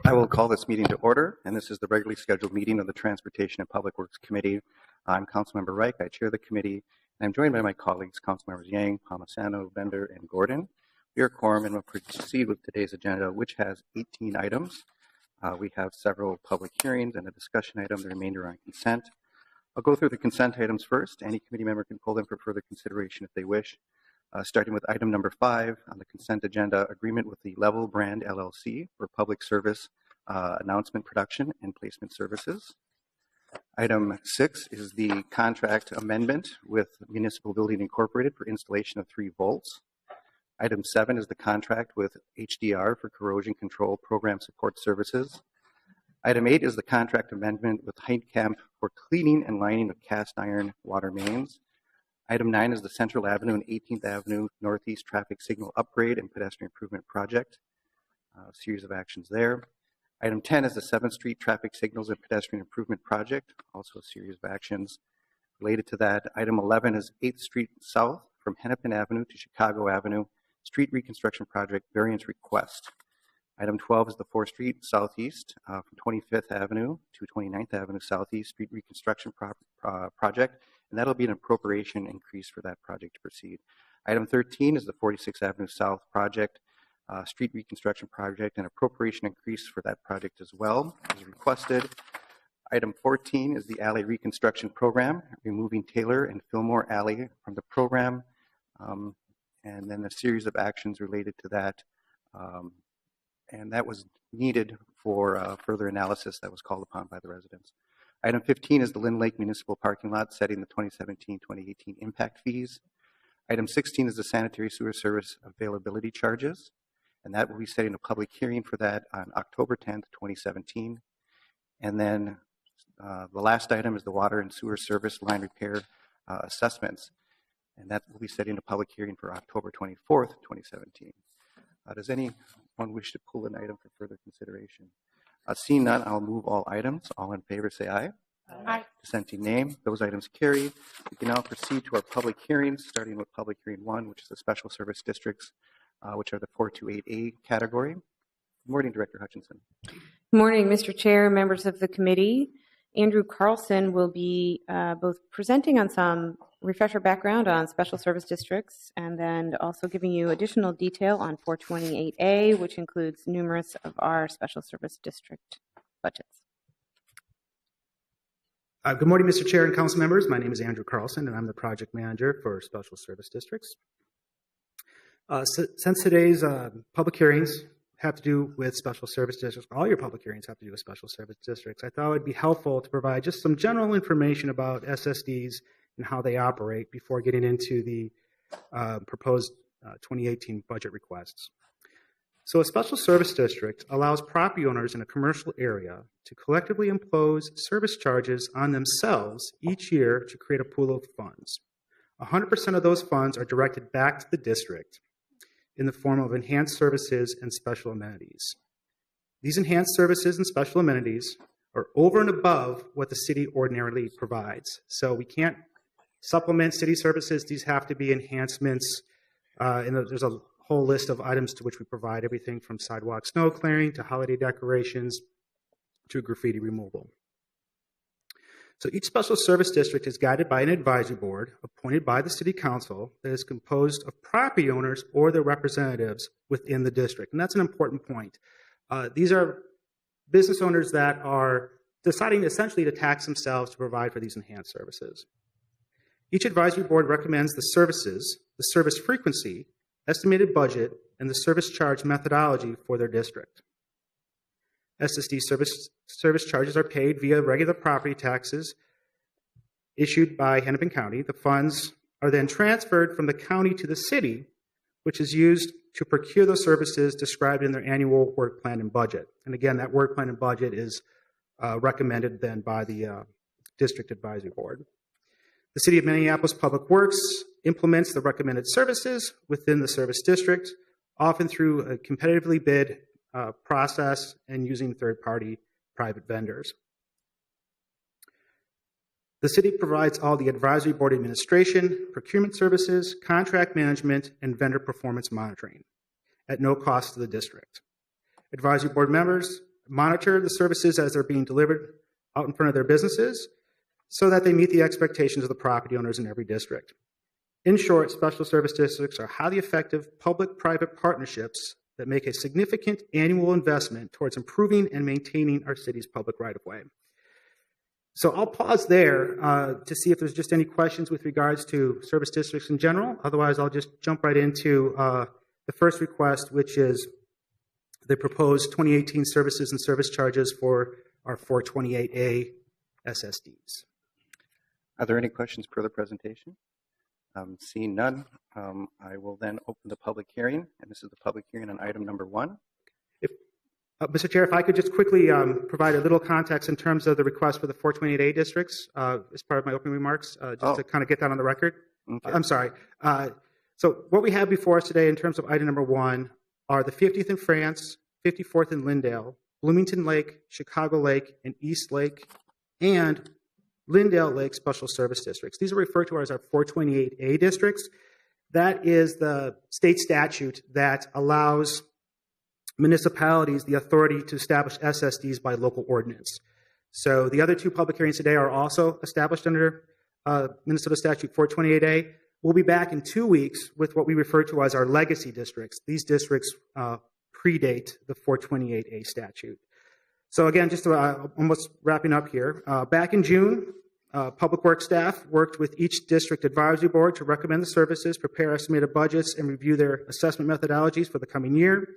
I will call this meeting to order, and this is the regularly scheduled meeting of the Transportation and Public Works Committee. I'm Councilmember Reich. I chair the committee, and I'm joined by my colleagues, Councilmembers Yang, Palmisano, Bender, and Gordon. We are quorum and will proceed with today's agenda, which has 18 items. We have several public hearings and a discussion item, the remainder on consent. I'll go through the consent items first. Any committee member can pull them for further consideration if they wish. Starting with item number 5 on the consent agenda, agreement with the Level Brand LLC for public service announcement production and placement services. Item 6 is the contract amendment with Municipal Building Incorporated for installation of 3 volts. Item 7 is the contract with HDR for corrosion control program support services. Item 8 is the contract amendment with Heintkamp for cleaning and lining of cast iron water mains. Item 9 is the Central Avenue and 18th Avenue Northeast traffic signal upgrade and pedestrian improvement project. A series of actions there. Item 10 is the 7th Street traffic signals and pedestrian improvement project. Also a series of actions related to that. Item 11 is 8th Street South from Hennepin Avenue to Chicago Avenue street reconstruction project variance request. Item 12 is the 4th Street Southeast from 25th Avenue to 29th Avenue Southeast street reconstruction project, and that'll be an appropriation increase for that project to proceed. Item 13 is the 46th Avenue South project, street reconstruction project, and appropriation increase for that project as well as requested. Item 14 is the alley reconstruction program, removing Taylor and Fillmore Alley from the program, and then a series of actions related to that. And that was needed for further analysis that was called upon by the residents. Item 15 is the Lynn Lake Municipal Parking Lot, setting the 2017-2018 impact fees. Item 16 is the sanitary sewer service availability charges, and that will be setting a public hearing for that on October 10th, 2017. And then the last item is the water and sewer service line repair assessments, and that will be setting a public hearing for October 24th, 2017. Does anyone wish to pull an item for further consideration? Seeing none, I'll move all items. All in favor say aye. Aye. Dissenting nay. Those items carry. We can now proceed to our public hearings, starting with public hearing 1, which is the special service districts, which are the 428A category. Good morning, Director Hutchinson. Good morning, Mr. Chair, members of the committee. Andrew Carlson will be both presenting on some refresher background on special service districts and then also giving you additional detail on 428A, which includes numerous of our special service district budgets. Good morning, Mr. Chair and council members. My name is Andrew Carlson, and I'm the project manager for special service districts. Since today's public hearings have to do with special service districts, all your public hearings have to do with special service districts, I thought it would be helpful to provide just some general information about SSDs and how they operate before getting into the proposed 2018 budget requests. So a special service district allows property owners in a commercial area to collectively impose service charges on themselves each year to create a pool of funds. 100% of those funds are directed back to the district in the form of enhanced services and special amenities. These enhanced services and special amenities are over and above what the city ordinarily provides. So we can't supplement city services. These have to be enhancements. And there's a whole list of items to which we provide, everything from sidewalk snow clearing to holiday decorations to graffiti removal. So each special service district is guided by an advisory board appointed by the city council that is composed of property owners or their representatives within the district. And that's an important point. These are business owners that are deciding essentially to tax themselves to provide for these enhanced services. Each advisory board recommends the services, the service frequency, estimated budget, and the service charge methodology for their district. SSD service charges are paid via regular property taxes issued by Hennepin County. The funds are then transferred from the county to the city, which is used to procure those services described in their annual work plan and budget. And again, that work plan and budget is recommended then by the district advisory board. The City of Minneapolis Public Works implements the recommended services within the service district, often through a competitively bid process and using third-party private vendors. The city provides all the advisory board administration, procurement services, contract management, and vendor performance monitoring at no cost to the district. Advisory board members monitor the services as they're being delivered out in front of their businesses so that they meet the expectations of the property owners in every district. In short, special service districts are highly effective public-private partnerships that make a significant annual investment towards improving and maintaining our city's public right-of-way. So I'll pause there to see if there's just any questions with regards to service districts in general. Otherwise, I'll just jump right into the first request, which is the proposed 2018 services and service charges for our 428A SSDs. Are there any questions per the presentation? Seeing none, I will then open the public hearing, and this is the public hearing on item number 1. Mr. Chair, if I could just quickly provide a little context in terms of the request for the 428A districts as part of my opening remarks, just to kind of get that on the record. Okay. I'm sorry. So what we have before us today in terms of item number 1 are the 50th in France, 54th in Lindale, Bloomington Lake, Chicago Lake, and East Lake, and Lindale Lake Special Service Districts. These are referred to as our 428A districts. That is the state statute that allows municipalities the authority to establish SSDs by local ordinance. So the other 2 public hearings today are also established under Minnesota Statute 428A. We'll be back in 2 weeks with what we refer to as our legacy districts. These districts predate the 428A statute. So again, just almost wrapping up here. Back in June, Public Works staff worked with each district advisory board to recommend the services, prepare estimated budgets, and review their assessment methodologies for the coming year.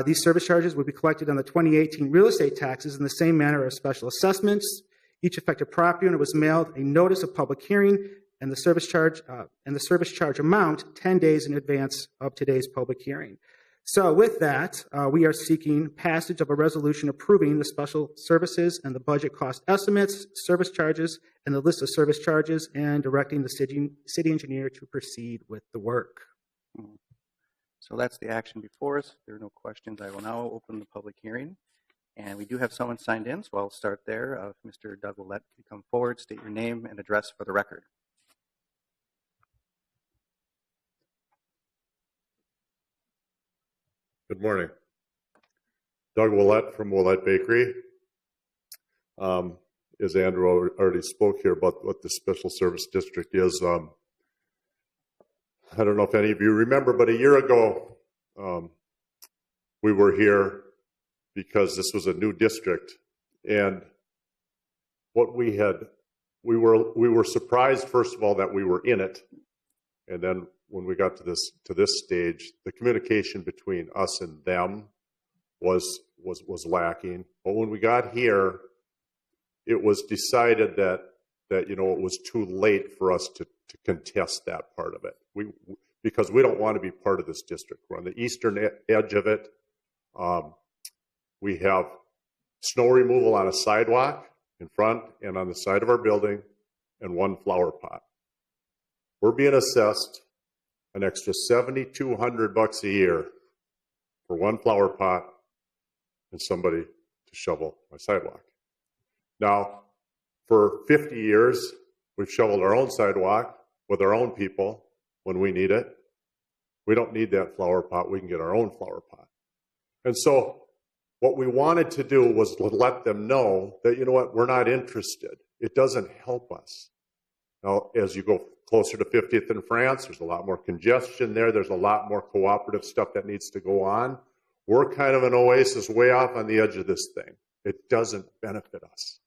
These service charges will be collected on the 2018 real estate taxes in the same manner as special assessments. Each affected property owner was mailed a notice of public hearing and the service charge amount 10 days in advance of today's public hearing. So with that, we are seeking passage of a resolution approving the special services and the budget cost estimates, service charges, and the list of service charges, and directing the city engineer to proceed with the work. So that's the action before us. If there are no questions, I will now open the public hearing. And we do have someone signed in, so I'll start there. If Mr. Doug Willett can come forward, state your name and address for the record. Good morning. Doug Willett from Willett Bakery. As Andrew already spoke here about what the Special Service District is, I don't know if any of you remember, but a year ago, we were here because this was a new district, and what we were surprised, first of all, that we were in it, and then when we got to this stage, the communication between us and them was lacking. But when we got here, it was decided that it was too late for us to contest that part of it. Because we don't want to be part of this district. We're on the eastern edge of it. We have snow removal on a sidewalk in front and on the side of our building, and 1 flower pot. We're being assessed an extra $7,200 a year for 1 flower pot and somebody to shovel my sidewalk. Now, for 50 years, we've shoveled our own sidewalk with our own people when we need it. We don't need that flower pot. We can get our own flower pot. And so what we wanted to do was to let them know that, you know what, we're not interested. It doesn't help us. Now, as you go closer to 50th in France, there's a lot more congestion there. There's a lot more cooperative stuff that needs to go on. We're kind of an oasis way off on the edge of this thing. It doesn't benefit us.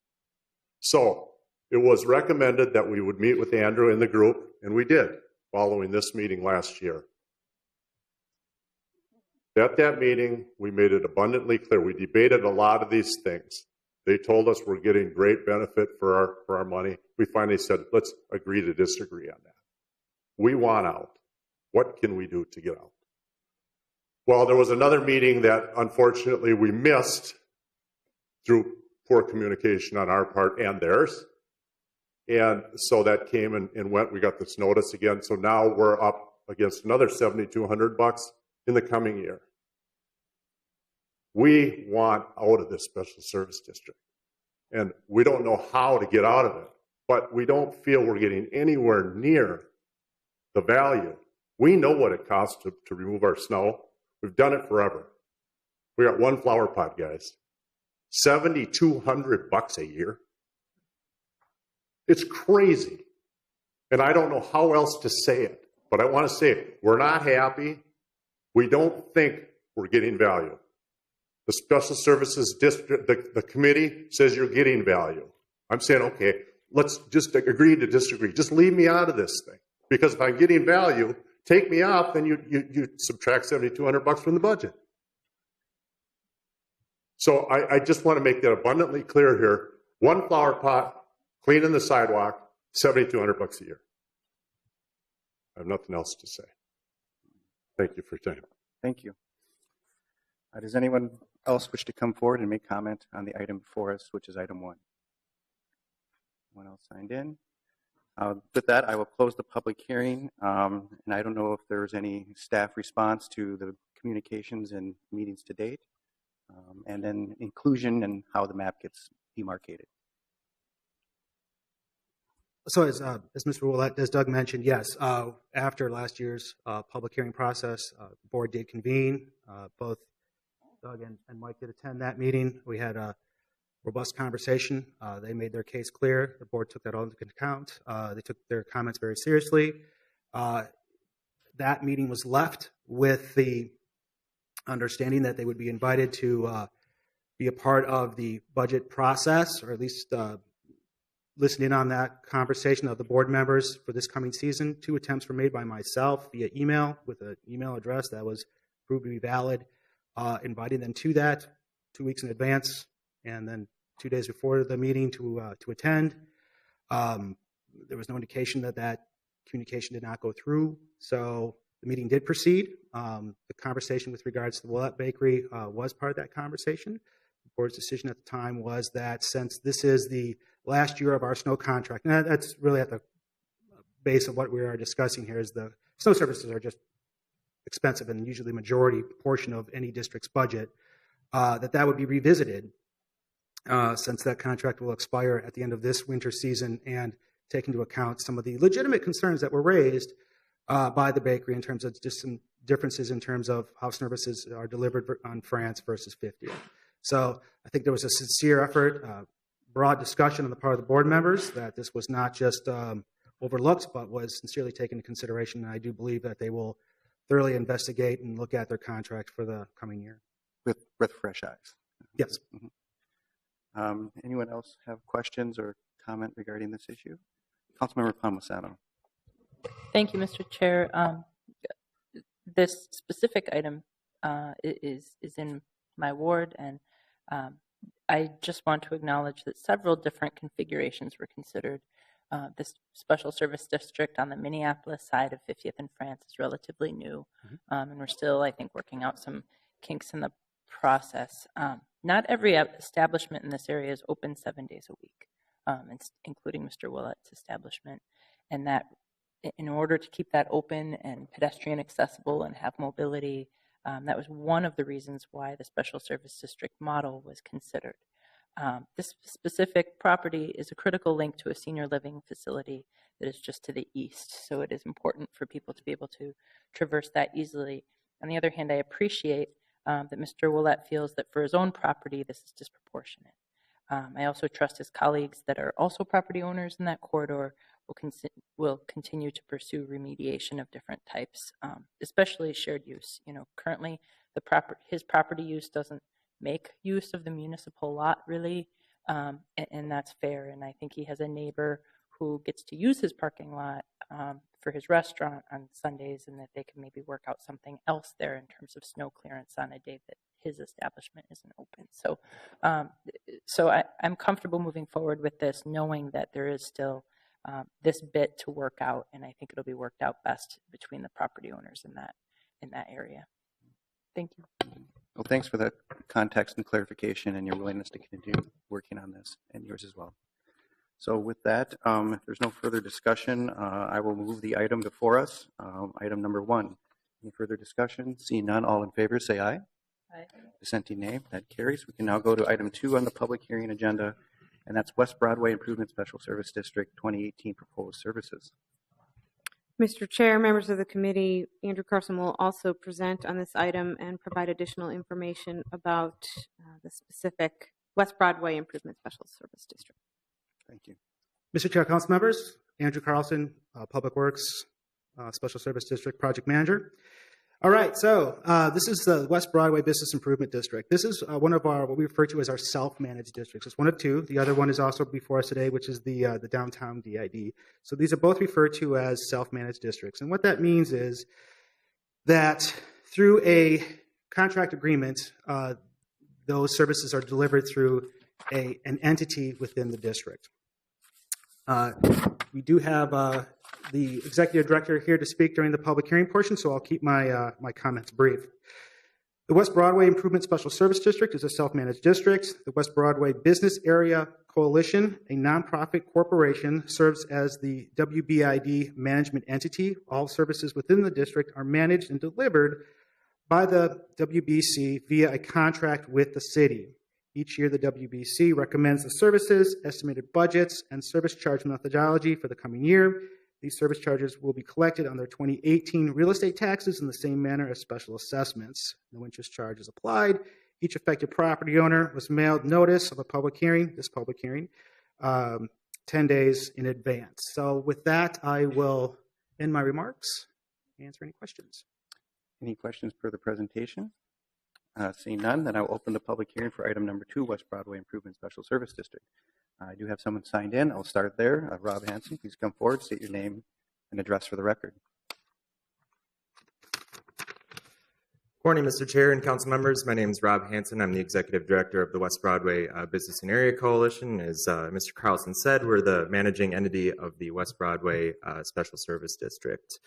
So it was recommended that we would meet with Andrew in the group, and we did, following this meeting last year. At that meeting, we made it abundantly clear. We debated a lot of these things. They told us we're getting great benefit for our money. We finally said, let's agree to disagree on that. We want out. What can we do to get out? Well, there was another meeting that unfortunately we missed through poor communication on our part and theirs. And so that came and went. We got this notice again. So now we're up against another $7,200 in the coming year. We want out of this special service district. And we don't know how to get out of it. But we don't feel we're getting anywhere near the value. We know what it costs to remove our snow. We've done it forever. We got 1 flower pot, guys. $7,200 a year. It's crazy. And I don't know how else to say it, but I want to say it. We're not happy. We don't think we're getting value. The Special Services District, the committee says you're getting value. I'm saying, okay, let's just agree to disagree. Just leave me out of this thing. Because if I'm getting value, take me off, then you subtract $7,200 from the budget. So I just want to make that abundantly clear here. One flower pot, cleaning the sidewalk, $7,200 a year. I have nothing else to say. Thank you for your time. Thank you. Does anyone else wish to come forward and make comment on the item before us, which is item 1? Anyone else signed in? With that, I will close the public hearing. And I don't know if there's any staff response to the communications and meetings to date, and then inclusion and how the map gets demarcated. So as Mr. Willett, as Doug mentioned, yes, after last year's public hearing process, the board did convene. Both Doug and Mike did attend that meeting. We had a robust conversation. They made their case clear. The board took that all into account. They took their comments very seriously. That meeting was left with the understanding that they would be invited to be a part of the budget process, or at least listen in on that conversation of the board members for this coming season. 2 attempts were made by myself via email with an email address that was proved to be valid, inviting them to that 2 weeks in advance, and then 2 days before the meeting to attend. There was no indication that communication did not go through, so the meeting did proceed. The conversation with regards to the Willett Bakery was part of that conversation. The board's decision at the time was that since this is the last year of our snow contract, and that's really at the base of what we are discussing here, is the snow services are just expensive and usually majority portion of any district's budget, that would be revisited since that contract will expire at the end of this winter season, and take into account some of the legitimate concerns that were raised by the bakery in terms of just some differences in terms of how services are delivered on France versus 50th. So I think there was a sincere effort, broad discussion on the part of the board members that this was not just overlooked, but was sincerely taken into consideration. And I do believe that they will thoroughly investigate and look at their contract for the coming year. With fresh eyes. Yes. Mm-hmm. Anyone else have questions or comment regarding this issue? Councilmember Palmisano. Thank you, Mr. Chair. This specific item is in my ward, and I just want to acknowledge that several different configurations were considered. This special service district on the Minneapolis side of 50th and France is relatively new, and we're still, I think, working out some kinks in the process. Not every establishment in this area is open 7 days a week, including Mr. Willett's establishment, and that in order to keep that open and pedestrian accessible and have mobility, that was one of the reasons why the special service district model was considered. This specific property is a critical link to a senior living facility that is just to the east, so it is important for people to be able to traverse that easily. On the other hand, I appreciate that Mr. Willett feels that for his own property, this is disproportionate. I also trust his colleagues that are also property owners in that corridor will continue to pursue remediation of different types, especially shared use. You know, currently his property use doesn't make use of the municipal lot really, and that's fair. And I think he has a neighbor who gets to use his parking lot for his restaurant on Sundays, and that they can maybe work out something else there in terms of snow clearance on a day that his establishment isn't open. So I'm comfortable moving forward with this, knowing that there is still this bit to work out, and I think it'll be worked out best between the property owners in that area. Thank you. Well, thanks for that context and clarification and your willingness to continue working on this, and yours as well. So with that, if there's no further discussion, I will move the item before us. Item number 1. Any further discussion? Seeing none, all in favor say aye. Aye. Dissenting nay. That carries. We can now go to item 2 on the public hearing agenda, and that's West Broadway Improvement Special Service District 2018 proposed services. Mr. Chair, members of the committee, Andrew Carlson will also present on this item and provide additional information about the specific West Broadway Improvement Special Service District. Thank you. Mr. Chair, council members, Andrew Carlson, Public Works Special Service District Project Manager. All right, so this is the West Broadway Business Improvement District. This is one of our, what we refer to as our self-managed districts. It's one of two. The other one is also before us today, which is the downtown DID. So these are both referred to as self-managed districts. And what that means is that through a contract agreement, those services are delivered through an entity within the district. We do have the executive director here to speak during the public hearing portion, so I'll keep my comments brief. The West Broadway Improvement Special Service District is a self-managed district. The West Broadway Business Area Coalition, a nonprofit corporation, serves as the WBID management entity. All services within the district are managed and delivered by the WBC via a contract with the city. Each year, the WBC recommends the services, estimated budgets, and service charge methodology for the coming year. These service charges will be collected on their 2018 real estate taxes in the same manner as special assessments. No interest charge is applied. Each affected property owner was mailed notice of a public hearing, 10 days in advance. So with that, I will end my remarks, answer any questions. Any questions per the presentation? Seeing none, then I'll open the public hearing for item number 2, West Broadway Improvement Special Service District. I do have someone signed in. I'll start there. Rob Hanson, please come forward, state your name and address for the record. Good morning, Mr. Chair and council members. My name is Rob Hanson. I'm the executive director of the West Broadway Business and Area Coalition. As Mr. Carlson said, we're the managing entity of the West Broadway Special Service District.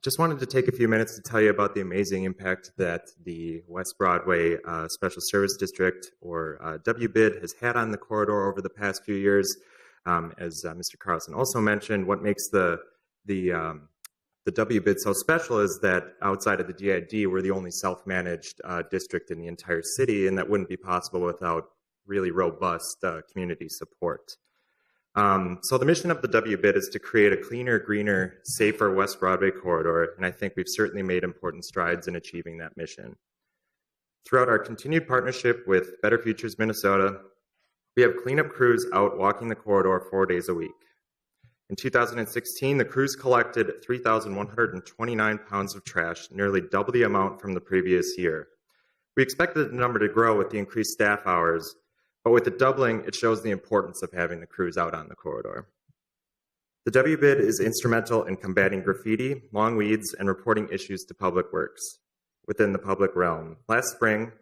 Just wanted to take a few minutes to tell you about the amazing impact that the West Broadway Special Service District, or WBID, has had on the corridor over the past few years. As Mr. Carlson also mentioned, what makes the WBID so special is that outside of the DID, we're the only self-managed district in the entire city, and that wouldn't be possible without really robust community support. So the mission of the WBID is to create a cleaner, greener, safer West Broadway corridor, and I think we've certainly made important strides in achieving that mission. Throughout our continued partnership with Better Futures Minnesota, we have cleanup crews out walking the corridor 4 days a week. In 2016, the crews collected 3,129 pounds of trash, nearly double the amount from the previous year. We expected the number to grow with the increased staff hours, but with the doubling, it shows the importance of having the crews out on the corridor. The WBID is instrumental in combating graffiti, long weeds, and reporting issues to Public Works within the public realm. Last spring,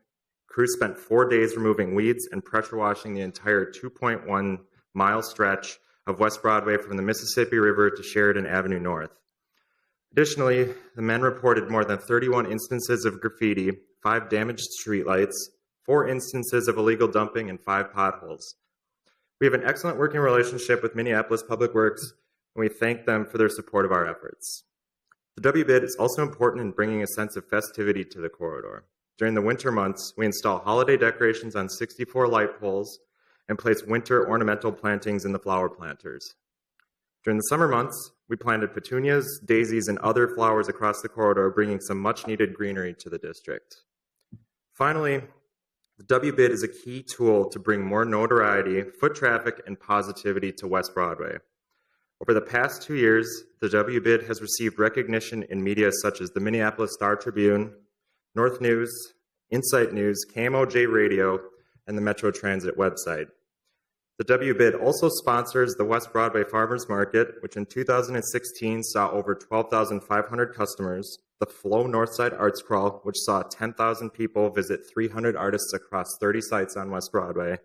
crews spent 4 days removing weeds and pressure washing the entire 2.1 mile stretch of West Broadway from the Mississippi River to Sheridan Avenue North. Additionally, the men reported more than 31 instances of graffiti, 5 damaged streetlights, 4 instances of illegal dumping, and 5 potholes. We have an excellent working relationship with Minneapolis Public Works, and we thank them for their support of our efforts. The WBID is also important in bringing a sense of festivity to the corridor. During the winter months, we install holiday decorations on 64 light poles and place winter ornamental plantings in the flower planters. During the summer months, we planted petunias, daisies, and other flowers across the corridor, bringing some much-needed greenery to the district. Finally, the WBID is a key tool to bring more notoriety, foot traffic, and positivity to West Broadway. Over the past 2 years, the WBID has received recognition in media such as the Minneapolis Star Tribune, North News, Insight News, KMOJ Radio, and the Metro Transit website. The WBID also sponsors the West Broadway Farmers Market, which in 2016 saw over 12,500 customers, the Flow Northside Arts Crawl, which saw 10,000 people visit 300 artists across 30 sites on West Broadway,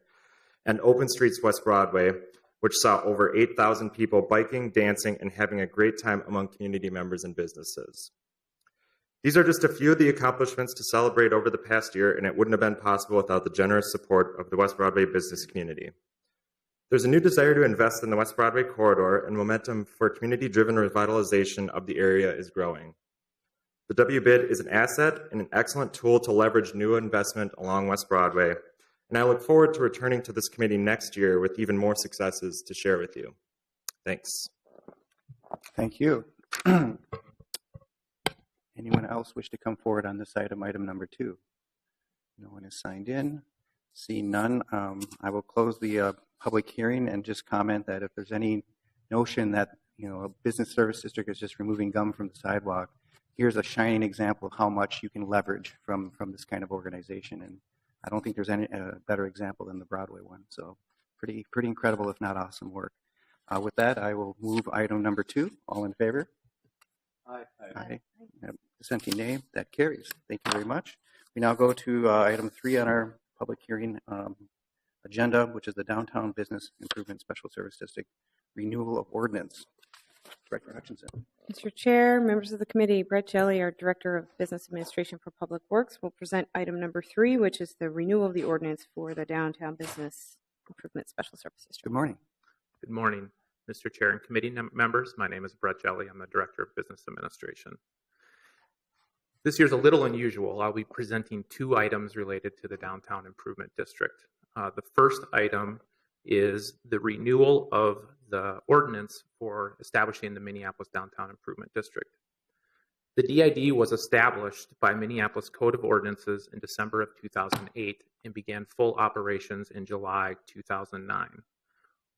and Open Streets West Broadway, which saw over 8,000 people biking, dancing, and having a great time among community members and businesses. These are just a few of the accomplishments to celebrate over the past year, and it wouldn't have been possible without the generous support of the West Broadway business community. There's a new desire to invest in the West Broadway corridor, and momentum for community-driven revitalization of the area is growing. The WBID is an asset and an excellent tool to leverage new investment along West Broadway, and I look forward to returning to this committee next year with even more successes to share with you. Thanks. Thank you. Anyone else wish to come forward on this item, item number 2? No one is signed in. Seeing none, I will close the public hearing and just comment that if there's any notion that a business service district is just removing gum from the sidewalk, here's a shining example of how much you can leverage from this kind of organization. And I don't think there's any better example than the Broadway one. So pretty incredible, if not awesome work. With that, I will move item number 2. All in favor? Aye. Aye. Dissenting nay. That carries. Thank you very much. We now go to item 3 on our public hearing agenda, which is the Downtown Business Improvement Special Service District Renewal of Ordinance. Director Hutchinson. Mr. Chair, members of the committee, Brett Jelly, our Director of Business Administration for Public Works, will present item number 3, which is the renewal of the ordinance for the Downtown Business Improvement Special Service District. Good morning. Good morning, Mr. Chair and committee members. My name is Brett Jelly. I'm the Director of Business Administration. This year's a little unusual. I'll be presenting 2 items related to the Downtown Improvement District. The first item is the renewal of the ordinance for establishing the Minneapolis Downtown Improvement District. The DID was established by Minneapolis Code of Ordinances in December of 2008 and began full operations in July 2009.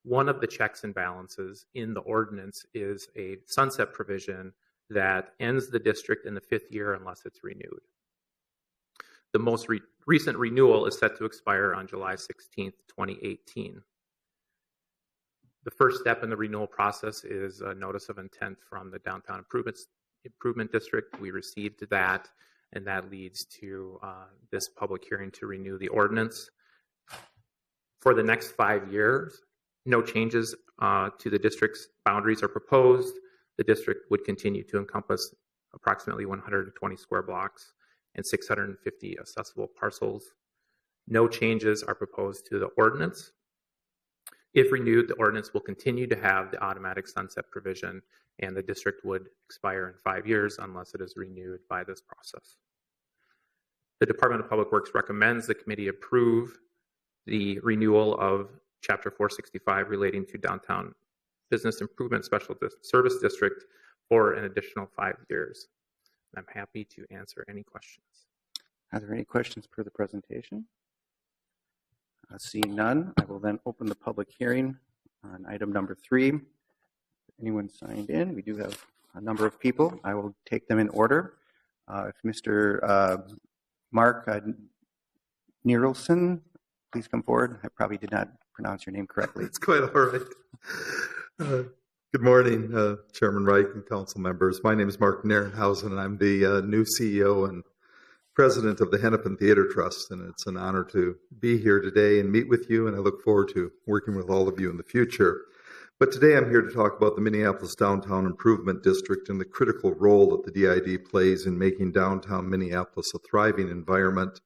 One of the checks and balances in the ordinance is a sunset provision that ends the district in the 5th year unless it's renewed. The most recent renewal is set to expire on July 16th, 2018. The first step in the renewal process is a notice of intent from the Downtown Improvement District. We received that, and that leads to this public hearing to renew the ordinance. For the next 5 years, no changes to the district's boundaries are proposed. The district would continue to encompass approximately 120 square blocks and 650 accessible parcels. No changes are proposed to the ordinance. If renewed, the ordinance will continue to have the automatic sunset provision, and the district would expire in 5 years unless it is renewed by this process. The Department of Public Works recommends the committee approve the renewal of Chapter 465 relating to Downtown Business Improvement Special Service District for an additional 5 years. I'm happy to answer any questions. Are there any questions per the presentation? Seeing none, I will then open the public hearing on item number 3. If anyone signed in, we do have a number of people. I will take them in order. If Mr. Mark Nierelson, please come forward. I probably did not pronounce your name correctly. It's quite all right. Good morning, Chairman Reich and council members. My name is Mark Nierenhausen, and I'm the new CEO and president of the Hennepin Theater Trust, and it's an honor to be here today and meet with you, and I look forward to working with all of you in the future. But today I'm here to talk about the Minneapolis Downtown Improvement District and the critical role that the DID plays in making downtown Minneapolis a thriving environment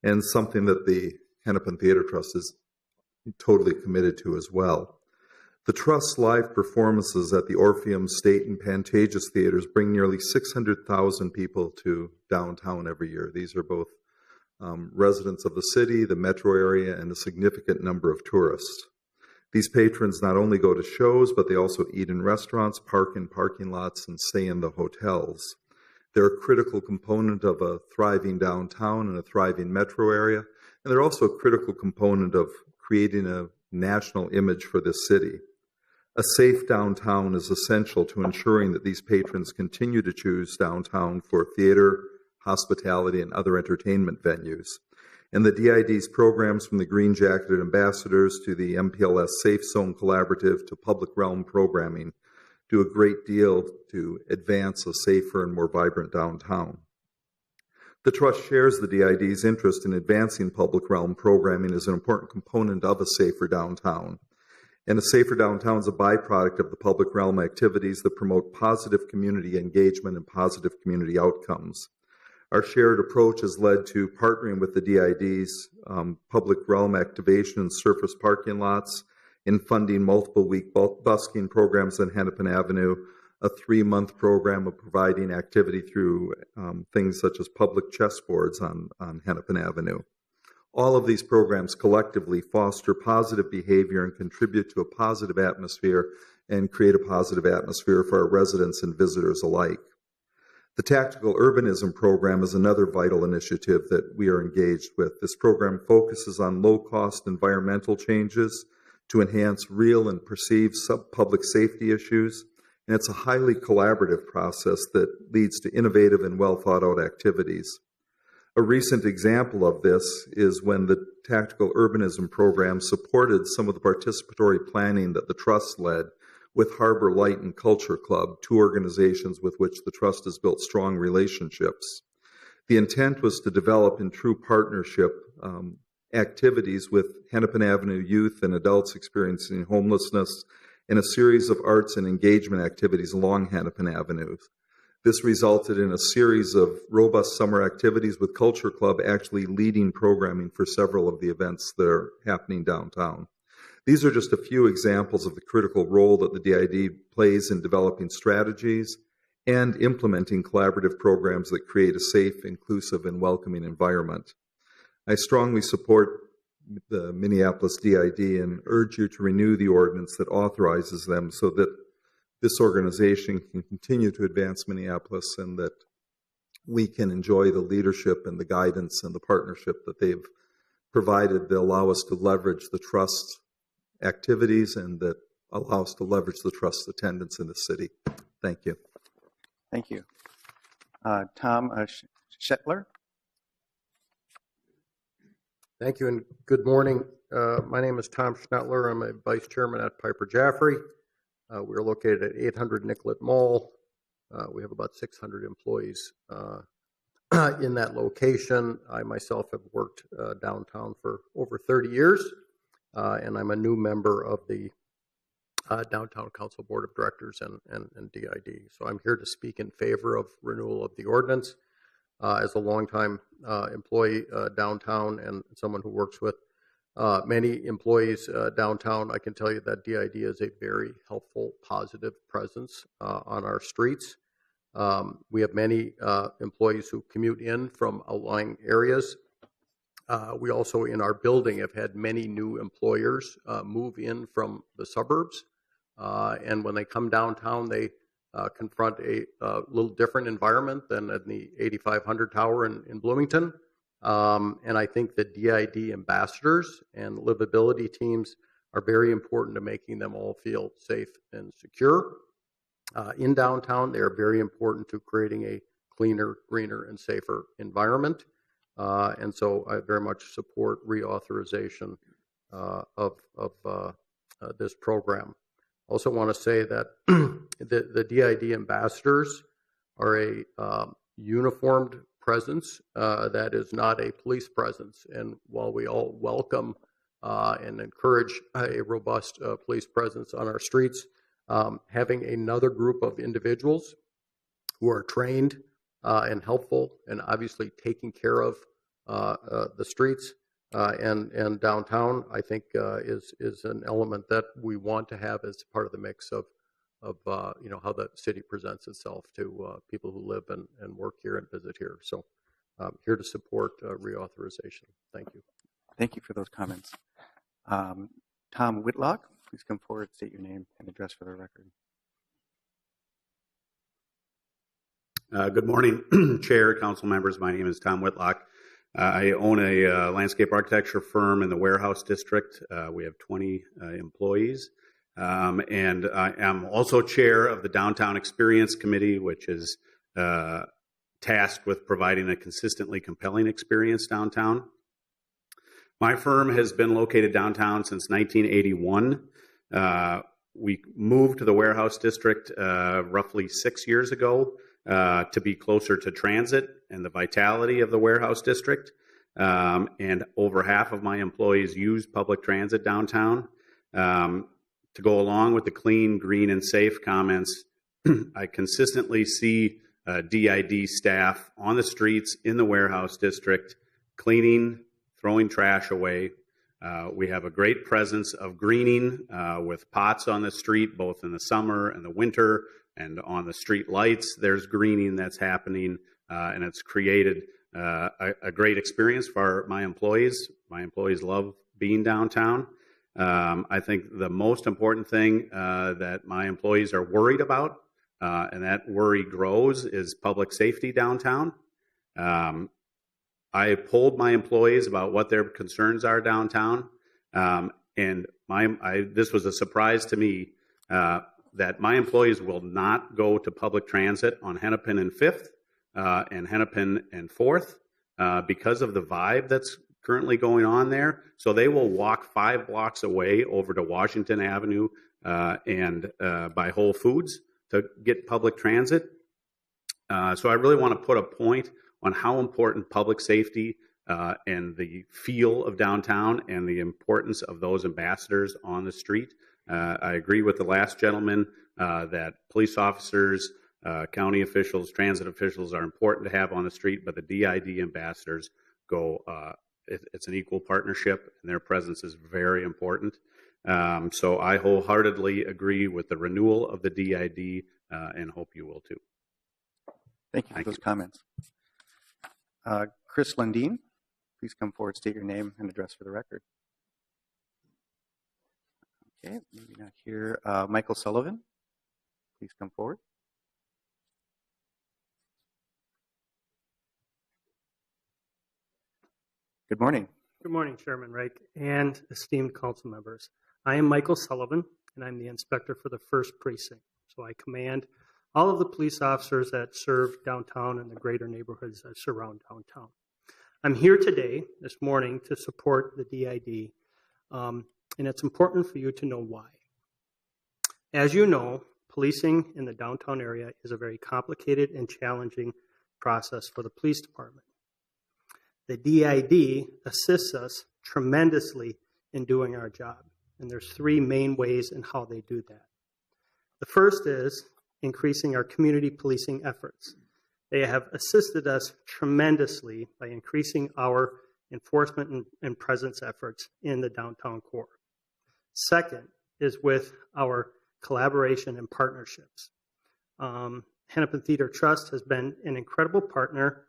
and something that the Hennepin Theater Trust is totally committed to as well. The Trust's live performances at the Orpheum, State, and Pantages Theaters bring nearly 600,000 people to downtown every year. These are both residents of the city, the metro area, and a significant number of tourists. These patrons not only go to shows, but they also eat in restaurants, park in parking lots, and stay in the hotels. They're a critical component of a thriving downtown and a thriving metro area, and they're also a critical component of creating a national image for this city. A safe downtown is essential to ensuring that these patrons continue to choose downtown for theater, hospitality, and other entertainment venues. And the DID's programs, from the Green Jacketed Ambassadors to the MPLS Safe Zone Collaborative to Public Realm Programming, do a great deal to advance a safer and more vibrant downtown. The Trust shares the DID's interest in advancing public realm programming as an important component of a safer downtown. And a safer downtown is a byproduct of the public realm activities that promote positive community engagement and positive community outcomes. Our shared approach has led to partnering with the DID's public realm activation and surface parking lots, in funding multiple week busking programs on Hennepin Avenue, a 3-month program of providing activity through things such as public chessboards on Hennepin Avenue. All of these programs collectively foster positive behavior and contribute to a positive atmosphere and create a positive atmosphere for our residents and visitors alike. The Tactical Urbanism Program is another vital initiative that we are engaged with. This program focuses on low-cost environmental changes to enhance real and perceived public safety issues, and it's a highly collaborative process that leads to innovative and well-thought-out activities. A recent example of this is when the Tactical Urbanism Program supported some of the participatory planning that the Trust led with Harbor Light and Culture Club, two organizations with which the Trust has built strong relationships. The intent was to develop in true partnership activities with Hennepin Avenue youth and adults experiencing homelessness and a series of arts and engagement activities along Hennepin Avenue. This resulted in a series of robust summer activities with Culture Club actually leading programming for several of the events that are happening downtown. These are just a few examples of the critical role that the DID plays in developing strategies and implementing collaborative programs that create a safe, inclusive, and welcoming environment. I strongly support the Minneapolis DID and urge you to renew the ordinance that authorizes them so that this organization can continue to advance Minneapolis and that we can enjoy the leadership and the guidance and the partnership that they've provided that allow us to leverage the Trust's activities and that allow us to leverage the Trust's attendance in the city. Thank you. Thank you. Tom Shetler. Thank you and good morning. My name is Tom Schnettler. I'm a vice chairman at Piper Jaffray. We're located at 800 Nicollet Mall. We have about 600 employees in that location. I myself have worked downtown for over 30 years, and I'm a new member of the Downtown Council Board of Directors and DID. So I'm here to speak in favor of renewal of the ordinance. As a longtime employee downtown and someone who works with many employees downtown, I can tell you that DID is a very helpful, positive presence on our streets. We have many employees who commute in from outlying areas. We also, in our building, have had many new employers move in from the suburbs. And when they come downtown, they confront a little different environment than in the 8500 Tower in Bloomington. And I think the DID ambassadors and livability teams are very important to making them all feel safe and secure. In downtown, they are very important to creating a cleaner, greener, and safer environment. And so I very much support reauthorization of this program. Also want to say that the DID ambassadors are a uniformed presence that is not a police presence. And while we all welcome and encourage a robust police presence on our streets, having another group of individuals who are trained and helpful and obviously taking care of the streets and downtown, I think is an element that we want to have as part of the mix of how the city presents itself to people who live and work here and visit here. So here to support reauthorization. Thank you. Thank you for those comments. Tom Whitlock, please come forward, state your name and address for the record. Good morning, Chair, Council members. My name is Tom Whitlock. I own a landscape architecture firm in the Warehouse District. We have 20 employees. And I am also chair of the Downtown Experience Committee, which is tasked with providing a consistently compelling experience downtown. My firm has been located downtown since 1981. We moved to the Warehouse District roughly 6 years ago to be closer to transit and the vitality of the Warehouse District. And over half of my employees use public transit downtown. To go along with the clean, green, and safe comments, I consistently see DID staff on the streets in the Warehouse District cleaning, throwing trash away. We have a great presence of greening with pots on the street, both in the summer and the winter, and on the street lights, there's greening that's happening, and it's created a great experience for my employees. My employees love being downtown. I think the most important thing that my employees are worried about and that worry grows, is public safety downtown. I polled my employees about what their concerns are downtown, and this was a surprise to me that my employees will not go to public transit on Hennepin and 5th and Hennepin and 4th because of the vibe that's currently going on there. So they will walk 5 blocks away over to Washington Avenue and by Whole Foods to get public transit. So I really want to put a point on how important public safety and the feel of downtown and the importance of those ambassadors on the street. I agree with the last gentleman that police officers, county officials, transit officials are important to have on the street, but the DID ambassadors it's an equal partnership, and their presence is very important. So I wholeheartedly agree with the renewal of the DID and hope you will too. Thank you for those comments. Chris Lundeen, please come forward, state your name and address for the record. Okay, maybe not here. Michael Sullivan, please come forward. Good morning. Good morning, Chairman Reich and esteemed council members. I am Michael Sullivan, and I'm the inspector for the 1st Precinct. So I command all of the police officers that serve downtown and the greater neighborhoods that surround downtown. I'm here today, this morning, to support the DID, and it's important for you to know why. As you know, policing in the downtown area is a very complicated and challenging process for the police department. The DID assists us tremendously in doing our job, and there's 3 main ways in how they do that. The first is increasing our community policing efforts. They have assisted us tremendously by increasing our enforcement and presence efforts in the downtown core. Second is with our collaboration and partnerships. Hennepin Theater Trust has been an incredible partner,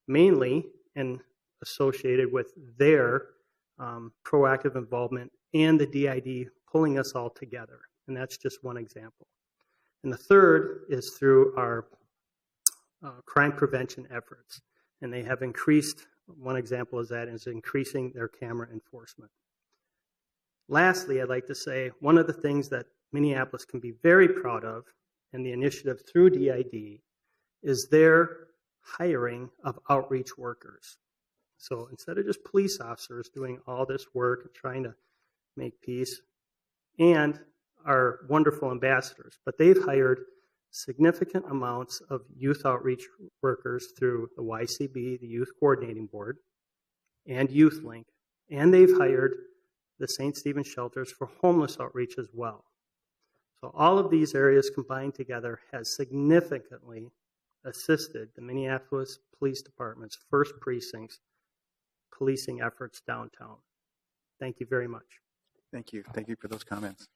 mainly and associated with their proactive involvement and the DID pulling us all together. And that's just one example. And the third is through our crime prevention efforts. And they have increased, one example is that is increasing their camera enforcement. Lastly, I'd like to say one of the things that Minneapolis can be very proud of in the initiative through DID is their hiring of outreach workers. So instead of just police officers doing all this work and trying to make peace, and our wonderful ambassadors, but they've hired significant amounts of youth outreach workers through the YCB, the Youth Coordinating Board, and YouthLink, and they've hired the St. Stephen Shelters for homeless outreach as well. So all of these areas combined together has significantly assisted the Minneapolis Police Department's 1st Precinct's policing efforts downtown. Thank you very much. Thank you. Thank you for those comments.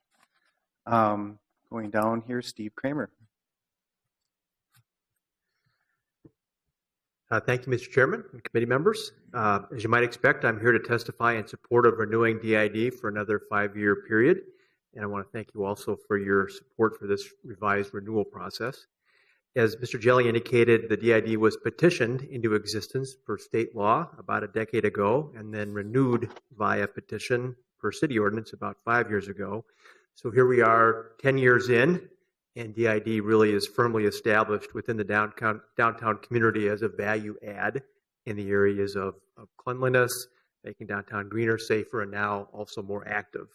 Going down here, Steve Kramer. Thank you, Mr. Chairman and committee members. As you might expect, I'm here to testify in support of renewing DID for another 5-year period. And I want to thank you also for your support for this revised renewal process. As Mr. Jelly indicated, the DID was petitioned into existence per state law about a decade ago and then renewed via petition per city ordinance about 5 years ago. So here we are 10 years in, and DID really is firmly established within the downtown community as a value add in the areas of cleanliness, making downtown greener, safer, and now also more active.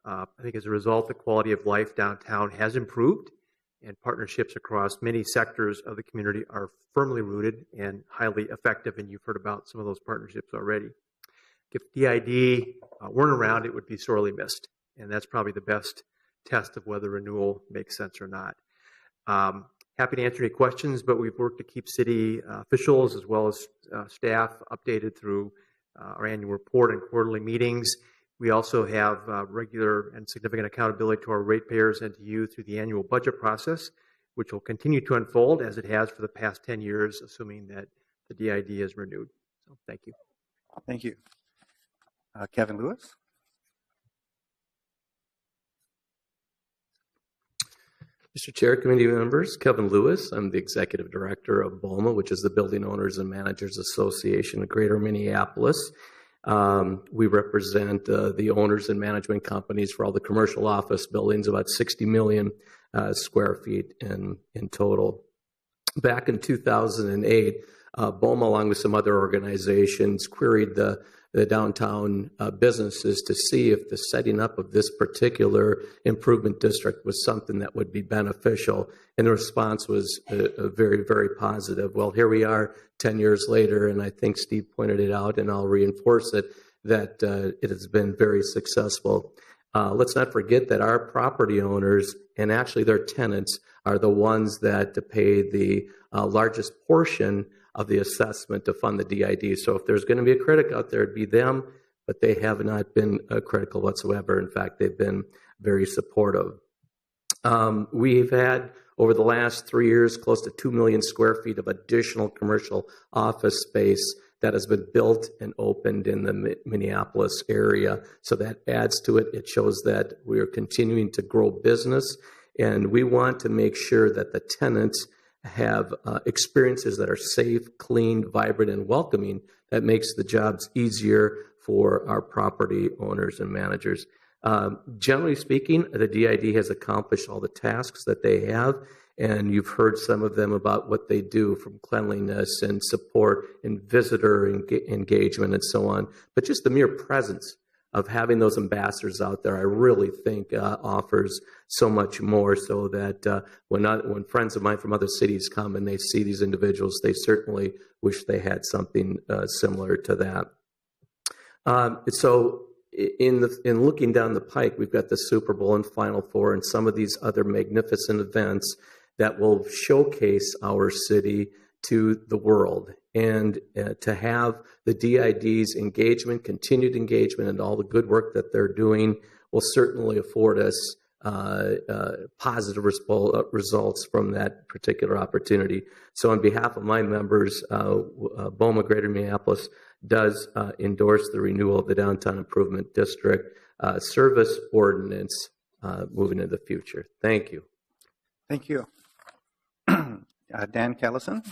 I think as a result, the quality of life downtown has improved, and partnerships across many sectors of the community are firmly rooted and highly effective, and you've heard about some of those partnerships already. If DID weren't around, it would be sorely missed, and that's probably the best test of whether renewal makes sense or not. Happy to answer any questions, but we've worked to keep city officials as well as staff updated through our annual report and quarterly meetings. We also have regular and significant accountability to our ratepayers and to you through the annual budget process, which will continue to unfold as it has for the past 10 years, assuming that the DID is renewed. So thank you. Thank you. Kevin Lewis. Mr. Chair, committee members, Kevin Lewis. I'm the Executive Director of BOMA, which is the Building Owners and Managers Association of Greater Minneapolis. We represent the owners and management companies for all the commercial office buildings, about 60 million square feet in total. Back in 2008, BOMA, along with some other organizations, queried the downtown businesses to see if the setting up of this particular improvement district was something that would be beneficial. And the response was very, very positive. Well, here we are 10 years later, and I think Steve pointed it out, and I'll reinforce it, that it has been very successful. Let's not forget that our property owners and actually their tenants are the ones that pay the largest portion of the assessment to fund the DID. So if there's going to be a critic out there, it'd be them, but they have not been critical whatsoever. In fact, they've been very supportive. We've had, over the last 3 years, close to 2 million square feet of additional commercial office space that has been built and opened in the Minneapolis area. So that adds to it. It shows that we are continuing to grow business, and we want to make sure that the tenants have experiences that are safe, clean, vibrant, and welcoming. That makes the jobs easier for our property owners and managers. Generally speaking, the DID has accomplished all the tasks that they have, and you've heard some of them about what they do, from cleanliness and support and visitor engagement and so on. But just the mere presence of having those ambassadors out there, I really think offers so much more, so that when friends of mine from other cities come and they see these individuals, they certainly wish they had something similar to that. So in looking down the pike, we've got the Super Bowl and Final Four and some of these other magnificent events that will showcase our city to the world. And to have the DID's engagement, continued engagement, and all the good work that they're doing will certainly afford us positive results from that particular opportunity. So on behalf of my members, BOMA Greater Minneapolis does endorse the renewal of the Downtown Improvement District Service Ordinance moving into the future. Thank you. Thank you. Dan Callison.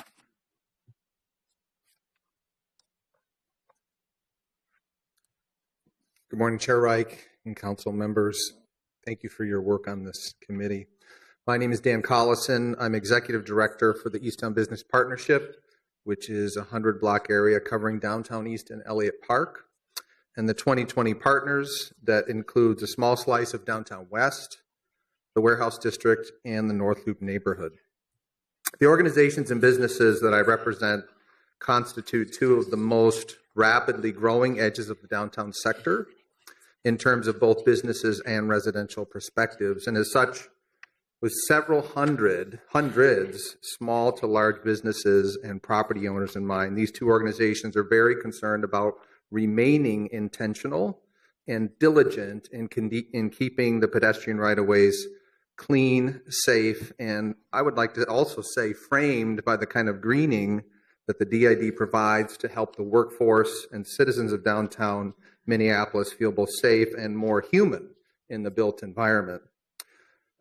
Good morning, Chair Reich and council members. Thank you for your work on this committee. My name is Dan Collison. I'm Executive Director for the Easttown Business Partnership, which is a 100-block area covering downtown East and Elliott Park, and the 2020 partners that includes a small slice of downtown West, the Warehouse District, and the North Loop neighborhood. The organizations and businesses that I represent constitute two of the most rapidly growing edges of the downtown sector in terms of both businesses and residential perspectives. And as such, with several hundreds small to large businesses and property owners in mind, these two organizations are very concerned about remaining intentional and diligent in keeping the pedestrian right-of-ways clean, safe, and I would like to also say framed by the kind of greening that the DID provides to help the workforce and citizens of downtown Minneapolis feel both safe and more human in the built environment.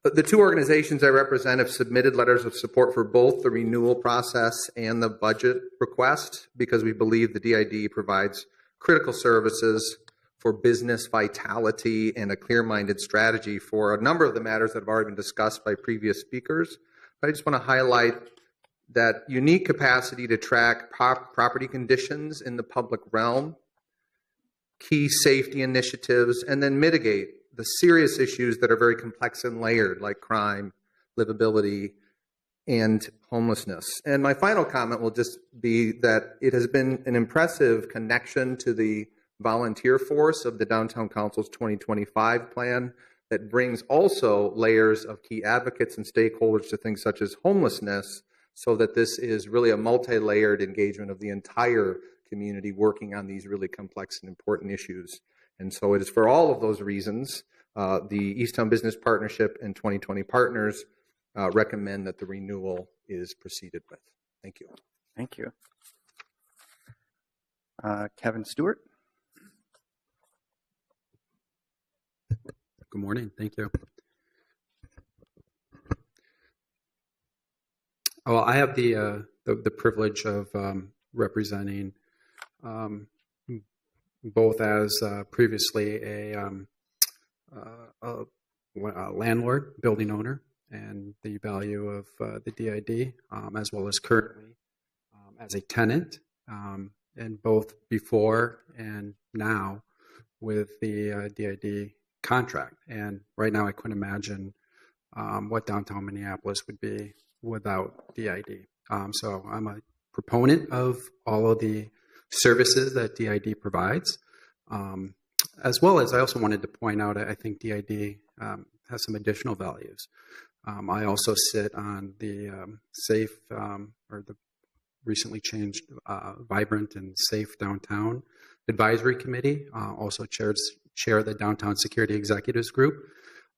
The two organizations I represent have submitted letters of support for both the renewal process and the budget request because we believe the DID provides critical services for business vitality and a clear-minded strategy for a number of the matters that have already been discussed by previous speakers. But I just want to highlight that unique capacity to track property conditions in the public realm, key safety initiatives, and then mitigate the serious issues that are very complex and layered, like crime, livability, and homelessness. And my final comment will just be that it has been an impressive connection to the volunteer force of the Downtown Council's 2025 plan that brings also layers of key advocates and stakeholders to things such as homelessness, so that this is really a multi-layered engagement of the entire community working on these really complex and important issues. And so it is for all of those reasons, the Easttown Business Partnership and 2020 partners recommend that the renewal is proceeded with. Thank you. Thank you. Kevin Stewart. Good morning. Thank you. Well, I have the privilege of representing both as previously a landlord, building owner, and the value of the DID, as well as currently as a tenant, and both before and now with the DID contract. And right now, I couldn't imagine what downtown Minneapolis would be without DID. So I'm a proponent of all of the services that DID provides, as well as I also wanted to point out, I think DID has some additional values. I also sit on the safe or the recently changed Vibrant and Safe Downtown Advisory Committee, also chair the Downtown Security Executives Group.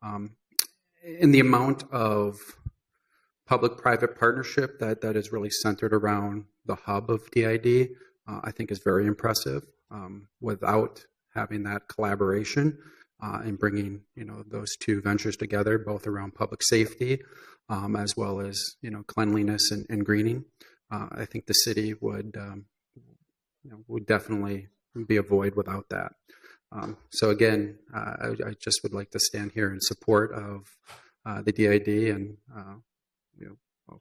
In the amount of public-private partnership that is really centered around the hub of DID, I think is very impressive. Without having that collaboration and bringing those two ventures together, both around public safety as well as cleanliness and greening, I think the city would definitely be a void without that. So again, I just would like to stand here in support of the DID and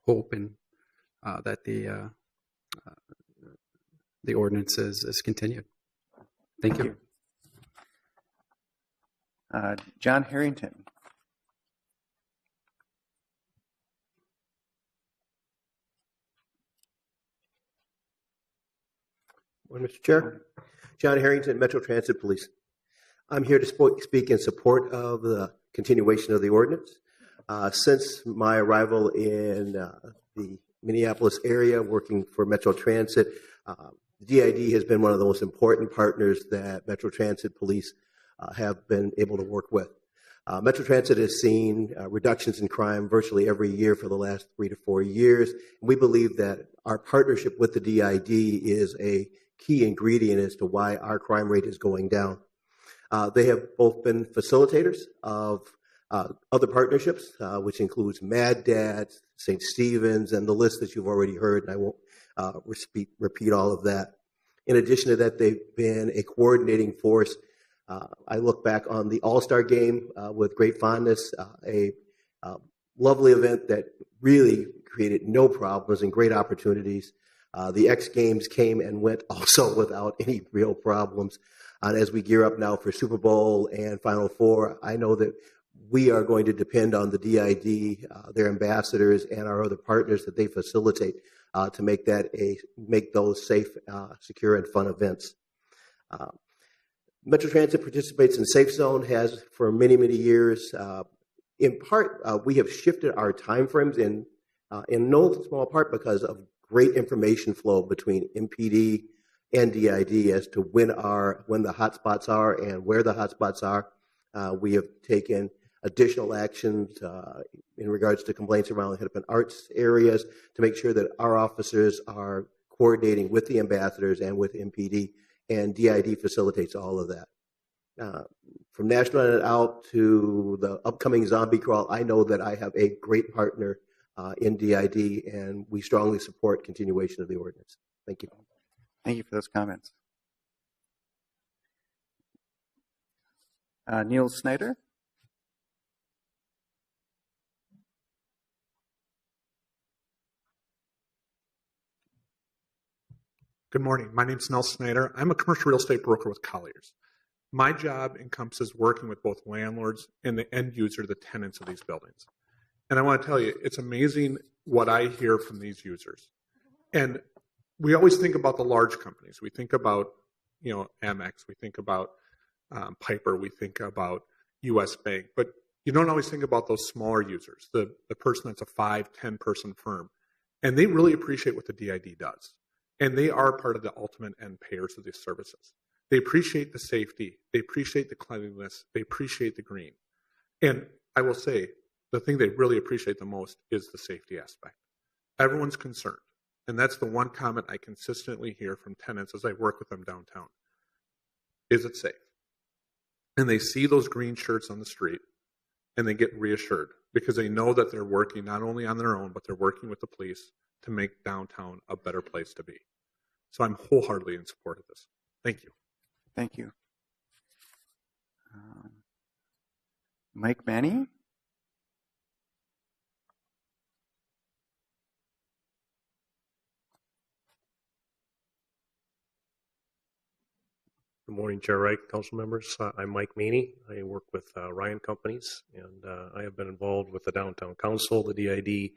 hope and that the ordinance is continued. Thank you. John Harrington. Morning, Mr. Chair. John Harrington, Metro Transit Police. I'm here to speak in support of the continuation of the ordinance. Since my arrival in the Minneapolis area working for Metro Transit, DID has been one of the most important partners that Metro Transit Police have been able to work with. Metro Transit has seen reductions in crime virtually every year for the last 3 to 4 years. And we believe that our partnership with the DID is a key ingredient as to why our crime rate is going down. They have both been facilitators of other partnerships, which includes Mad Dads, St. Stephen's, and the list that you've already heard, and I won't repeat all of that. In addition to that, they've been a coordinating force. I look back on the All-Star Game with great fondness, a lovely event that really created no problems and great opportunities. The X Games came and went also without any real problems. And as we gear up now for Super Bowl and Final Four, I know that we are going to depend on the DID, their ambassadors, and our other partners that they facilitate to make those safe, secure, and fun events. Metro Transit participates in Safe Zone, has for many, many years. In part, we have shifted our timeframes in no small part because of great information flow between MPD and DID as to when the hotspots are and where the hotspots are. We have taken additional actions in regards to complaints around the Hennepin Arts areas to make sure that our officers are coordinating with the ambassadors and with MPD, and DID facilitates all of that. From National Night Out to the upcoming Zombie Crawl, I know that I have a great partner in DID, and we strongly support continuation of the ordinance. Thank you. Thank you for those comments. Neil Snyder. Good morning. My name is Nell Snyder. I'm a commercial real estate broker with Colliers. My job encompasses working with both landlords and the end user, the tenants of these buildings. And I want to tell you, it's amazing what I hear from these users. And we always think about the large companies. We think about, Amex. We think about Piper. We think about U.S. Bank. But you don't always think about those smaller users, the person that's a 5, 10-person firm. And they really appreciate what the DID does. And they are part of the ultimate end payers of these services. They appreciate the safety. They appreciate the cleanliness. They appreciate the green. And I will say, the thing they really appreciate the most is the safety aspect. Everyone's concerned. And that's the one comment I consistently hear from tenants as I work with them downtown. Is it safe? And they see those green shirts on the street and they get reassured because they know that they're working not only on their own, but they're working with the police to make downtown a better place to be. So I'm wholeheartedly in support of this. Thank you. Thank you. Mike Manny? Good morning, Chair Wright, council members. I'm Mike Meany. I work with Ryan Companies, and I have been involved with the Downtown Council, the DID,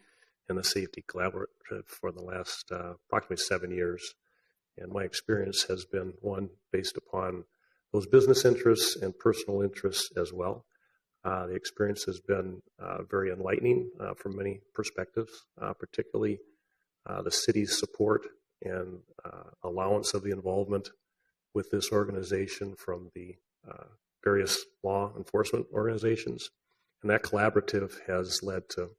and the Safety Collaborative for the last approximately 7 years. And my experience has been one based upon those business interests and personal interests as well. The experience has been very enlightening from many perspectives, particularly the city's support and allowance of the involvement with this organization from the various law enforcement organizations. And that collaborative has led to,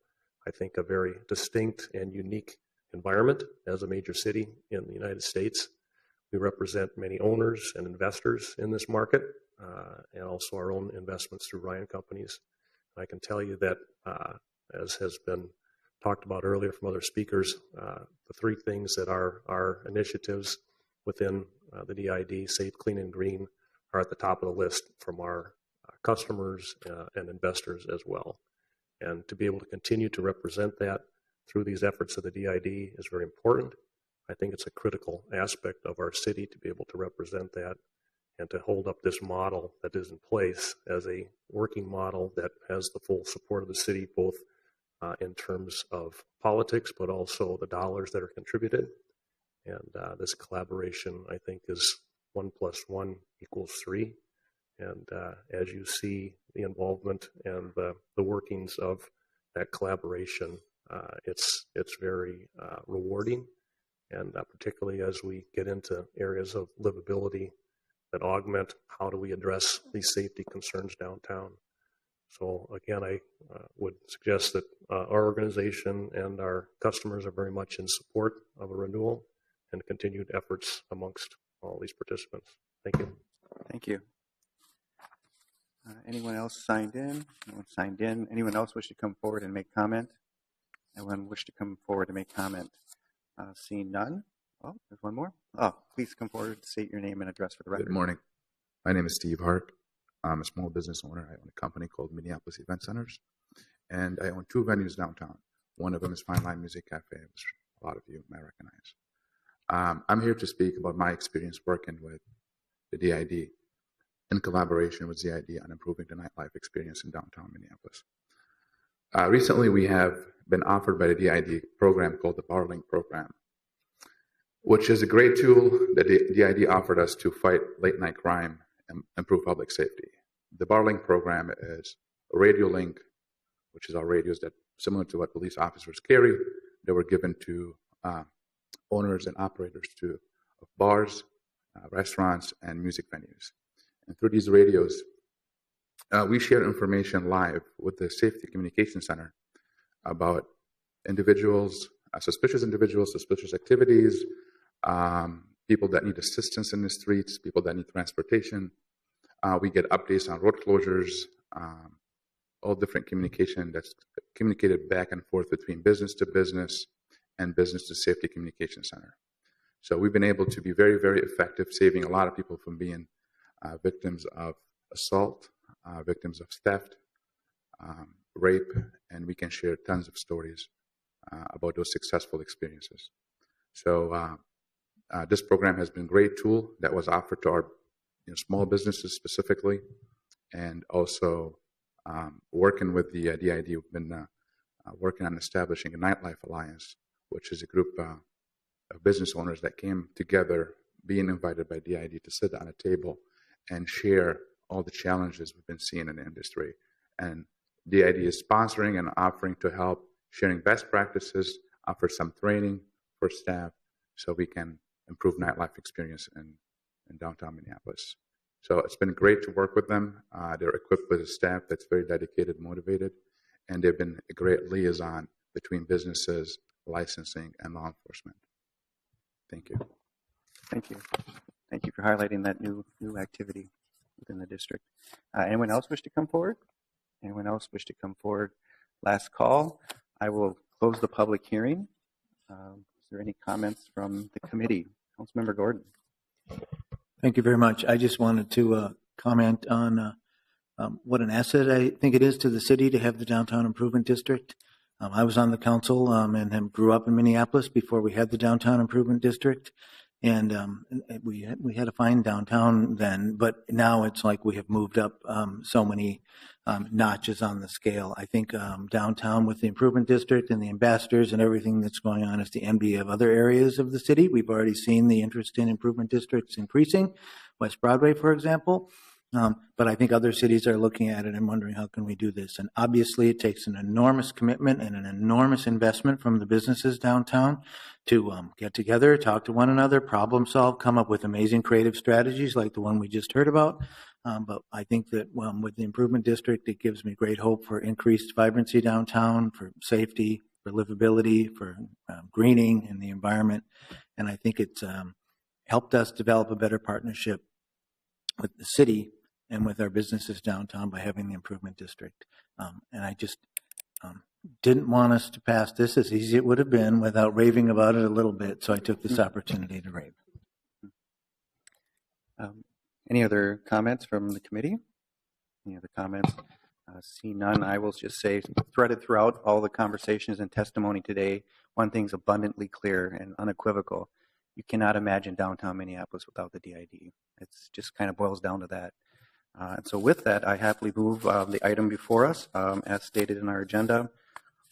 I think, a very distinct and unique environment as a major city in the United States. We represent many owners and investors in this market, and also our own investments through Ryan Companies. I can tell you that, as has been talked about earlier from other speakers, the three things that are our initiatives within the DID, Safe, Clean, and Green, are at the top of the list from our customers and investors as well. And to be able to continue to represent that through these efforts of the DID is very important. I think it's a critical aspect of our city to be able to represent that and to hold up this model that is in place as a working model that has the full support of the city, both in terms of politics, but also the dollars that are contributed. And this collaboration, I think, is 1 + 1 = 3. And as you see the involvement and the workings of that collaboration, it's very rewarding. And particularly as we get into areas of livability that augment how do we address these safety concerns downtown. So again, I would suggest that our organization and our customers are very much in support of a renewal and continued efforts amongst all these participants. Thank you. Thank you. Anyone else signed in? No one signed in. Anyone else wish to come forward and make comment? Anyone wish to come forward to make comment? Seeing none. Oh, there's one more. Oh, please come forward, state your name and address for the record. Good morning. My name is Steve Hart. I'm a small business owner. I own a company called Minneapolis Event Centers, and I own 2 venues downtown. One of them is Fine Line Music Cafe, which a lot of you may recognize. I'm here to speak about my experience working with the DID in collaboration with ZID on improving the nightlife experience in downtown Minneapolis. Recently, we have been offered by the DID program called the Barlink program, which is a great tool that the DID offered us to fight late-night crime and improve public safety. The Barlink program is a radio link, which is our radios that, similar to what police officers carry, that were given to owners and operators of bars, restaurants, and music venues. And through these radios, we share information live with the Safety Communication Center about individuals, suspicious activities, people that need assistance in the streets, people that need transportation. We get updates on road closures, all different communication that's communicated back and forth between business to business and business to Safety Communication Center. So we've been able to be very, very effective, saving a lot of people from being victims of assault, victims of theft, rape, and we can share tons of stories about those successful experiences. So this program has been a great tool that was offered to our small businesses specifically, and also working with the DID, we've been working on establishing a Nightlife Alliance, which is a group of business owners that came together, being invited by DID to sit on a table and share all the challenges we've been seeing in the industry. And DID is sponsoring and offering to help, sharing best practices, offer some training for staff so we can improve nightlife experience in downtown Minneapolis. So it's been great to work with them. They're equipped with a staff that's very dedicated, motivated, and they've been a great liaison between businesses, licensing, and law enforcement. Thank you. Thank you. Thank you for highlighting that new activity within the district. Anyone else wish to come forward? Anyone else wish to come forward last call. I will close the public hearing. Is there any comments from the committee? Councilmember Gordon. Thank you very much. I just wanted to comment on what an asset I think it is to the city to have the Downtown Improvement District. I was on the council and grew up in Minneapolis before we had the Downtown Improvement District. And we had a fine downtown then, but now it's like we have moved up so many notches on the scale. I think downtown with the Improvement District and the ambassadors and everything that's going on is the envy of other areas of the city. We've already seen the interest in improvement districts increasing, West Broadway, for example. But I think other cities are looking at it and wondering how can we do this. And obviously it takes an enormous commitment and an enormous investment from the businesses downtown to get together, talk to one another, problem solve, come up with amazing creative strategies like the one we just heard about. But I think that with the Improvement District, it gives me great hope for increased vibrancy downtown, for safety, for livability, for greening and the environment. And I think it's helped us develop a better partnership with the city and with our businesses downtown by having the Improvement District. And I just didn't want us to pass this as easy as it would have been without raving about it a little bit, so I took this opportunity to rave. Any other comments from the committee? Any other comments? See none, I will just say, threaded throughout all the conversations and testimony today, one thing's abundantly clear and unequivocal. You cannot imagine downtown Minneapolis without the DID. It's just kind of boils down to that. And so with that, I happily move the item before us as stated in our agenda.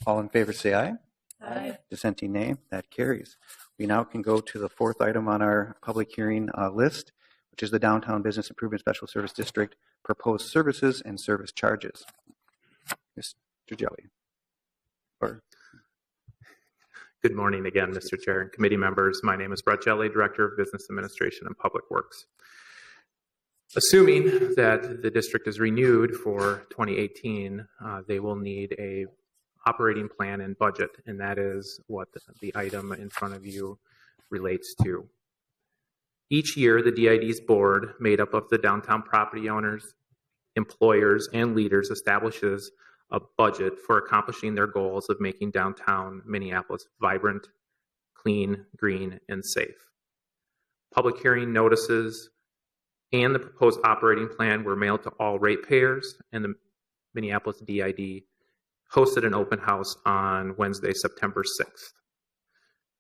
All in favor say aye. Aye. Dissenting nay. That carries. We now can go to the fourth item on our public hearing list, which is the Downtown Business Improvement Special Service District proposed services and service charges. Mr. Jelly. Good morning again, Mr. Chair and committee members. My name is Brett Jelly, Director of Business Administration and Public Works. Assuming that the district is renewed for 2018, they will need a operating plan and budget, and that is what the item in front of you relates to. Each year, the DID's board, made up of the downtown property owners, employers, and leaders, establishes a budget for accomplishing their goals of making downtown Minneapolis vibrant, clean, green, and safe. Public hearing notices and the proposed operating plan were mailed to all ratepayers, and the Minneapolis DID hosted an open house on Wednesday, September 6th.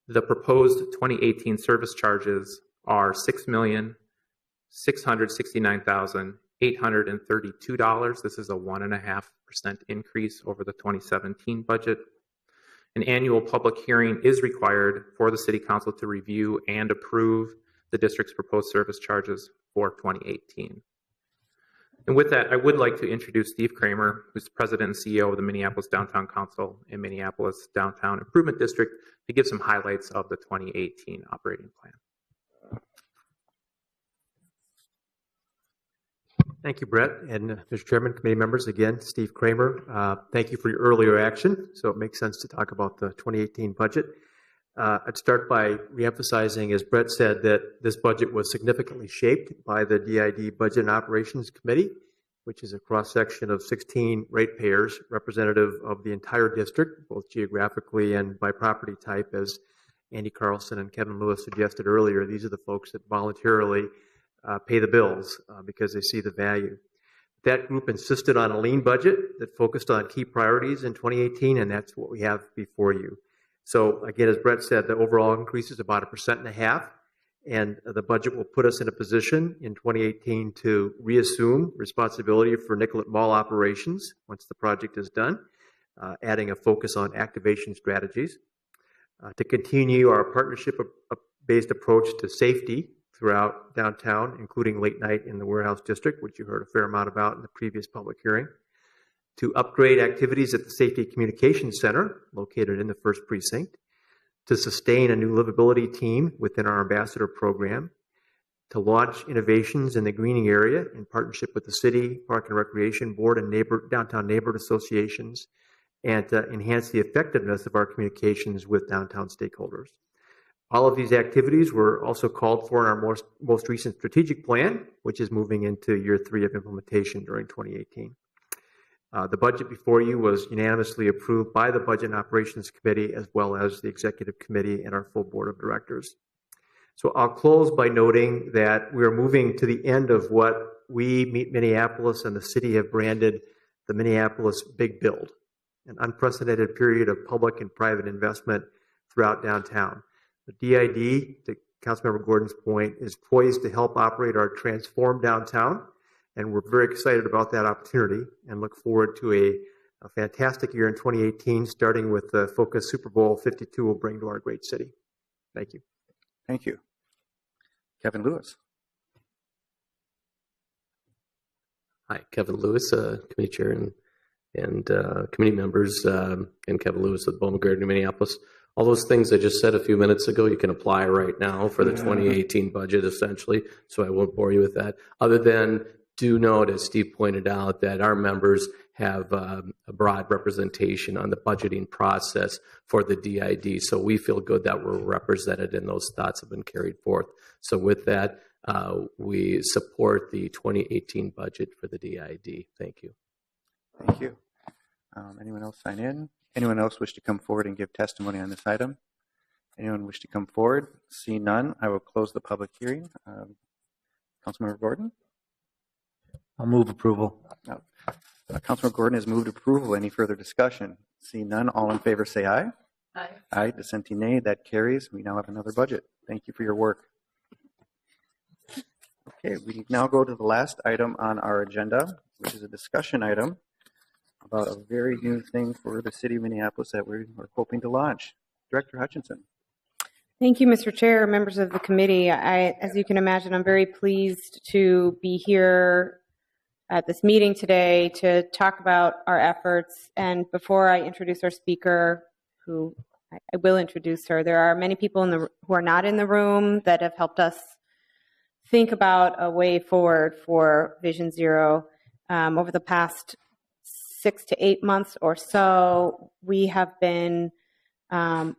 The proposed 2018 service charges are $6,669,832. This is a 1.5% increase over the 2017 budget. An annual public hearing is required for the City Council to review and approve the district's proposed service charges for 2018. And with that, I would like to introduce Steve Kramer, who's President and CEO of the Minneapolis Downtown Council and Minneapolis Downtown Improvement District, to give some highlights of the 2018 operating plan. Thank you, Brett. And Mr. Chairman, committee members, again, Steve Kramer. Thank you for your earlier action. So it makes sense to talk about the 2018 budget. I'd start by reemphasizing, as Brett said, that this budget was significantly shaped by the DID Budget and Operations Committee, which is a cross-section of 16 ratepayers representative of the entire district, both geographically and by property type, as Andy Carlson and Kevin Lewis suggested earlier. These are the folks that voluntarily pay the bills because they see the value. That group insisted on a lean budget that focused on key priorities in 2018, and that's what we have before you. So again, as Brett said, the overall increase is about 1.5%, and the budget will put us in a position in 2018 to reassume responsibility for Nicollet Mall operations once the project is done, adding a focus on activation strategies, to continue our partnership-based approach to safety throughout downtown, including late night in the warehouse district, which you heard a fair amount about in the previous public hearing, to upgrade activities at the Safety Communications Center, located in the First Precinct, to sustain a new livability team within our ambassador program, to launch innovations in the greening area in partnership with the City Park and Recreation Board and downtown neighborhood associations, and to enhance the effectiveness of our communications with downtown stakeholders. All of these activities were also called for in our most recent strategic plan, which is moving into year 3 of implementation during 2018. The budget before you was unanimously approved by the Budget and Operations Committee as well as the Executive Committee and our full Board of Directors. So I'll close by noting that we are moving to the end of what we, Meet Minneapolis, and the city have branded the Minneapolis Big Build, an unprecedented period of public and private investment throughout downtown. The DID, to Councilmember Gordon's point, is poised to help operate our transformed downtown, and we're very excited about that opportunity and look forward to a fantastic year in 2018, starting with the focus Super Bowl 52 will bring to our great city. Thank you. Thank you. Kevin Lewis. Hi, Kevin Lewis, committee chair and committee members, and Kevin Lewis of Boma Garden, Minneapolis. All those things I just said a few minutes ago, you can apply right now for the 2018 budget, essentially, so I won't bore you with that. Other than do note, as Steve pointed out, that our members have a broad representation on the budgeting process for the DID, so we feel good that we're represented and those thoughts have been carried forth. So with that, we support the 2018 budget for the DID. Thank you. Thank you. Anyone else sign in? Anyone else wish to come forward and give testimony on this item? Anyone wish to come forward? See none, I will close the public hearing. Councilmember Gordon? I'll move approval. Councilmember Gordon has moved approval. Any further discussion? See none, all in favor say aye. Aye. Aye, dissenting nay. That carries. We now have another budget. Thank you for your work. Okay, we now go to the last item on our agenda, which is a discussion item about a very new thing for the city of Minneapolis that we're hoping to launch. Director Hutchinson. Thank you, Mr. Chair, members of the committee. As you can imagine, I'm very pleased to be here at this meeting today to talk about our efforts. And before I introduce our speaker, who I will introduce her, there are many people who are not in the room that have helped us think about a way forward for Vision Zero. Over the past 6 to 8 months or so, we have been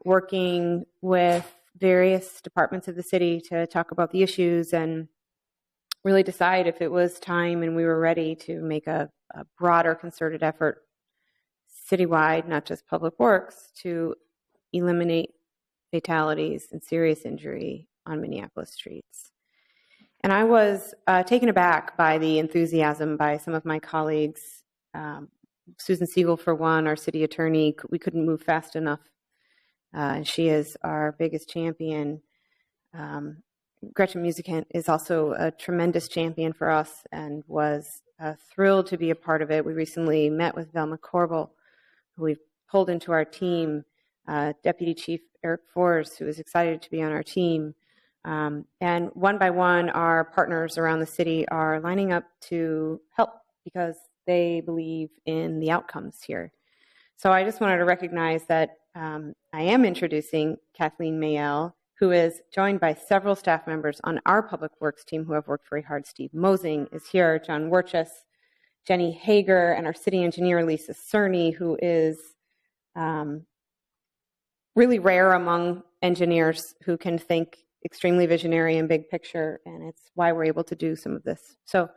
working with various departments of the city to talk about the issues and really decide if it was time and we were ready to make a broader concerted effort citywide, not just Public Works, to eliminate fatalities and serious injury on Minneapolis streets. And I was taken aback by the enthusiasm by some of my colleagues. Susan Siegel, for one, our city attorney, we couldn't move fast enough, and she is our biggest champion. Gretchen Musicant is also a tremendous champion for us and was thrilled to be a part of it. We recently met with Velma Corbel, who we've pulled into our team, Deputy Chief Eric Forrest, who is excited to be on our team. And one by one, our partners around the city are lining up to help because they believe in the outcomes here. So I just wanted to recognize that I am introducing Kathleen Mayel, who is joined by several staff members on our Public Works team who have worked very hard. Steve Mosing is here, John Werchus, Jenny Hager, and our city engineer, Lisa Cerny, who is really rare among engineers who can think extremely visionary and big picture, and it's why we're able to do some of this. So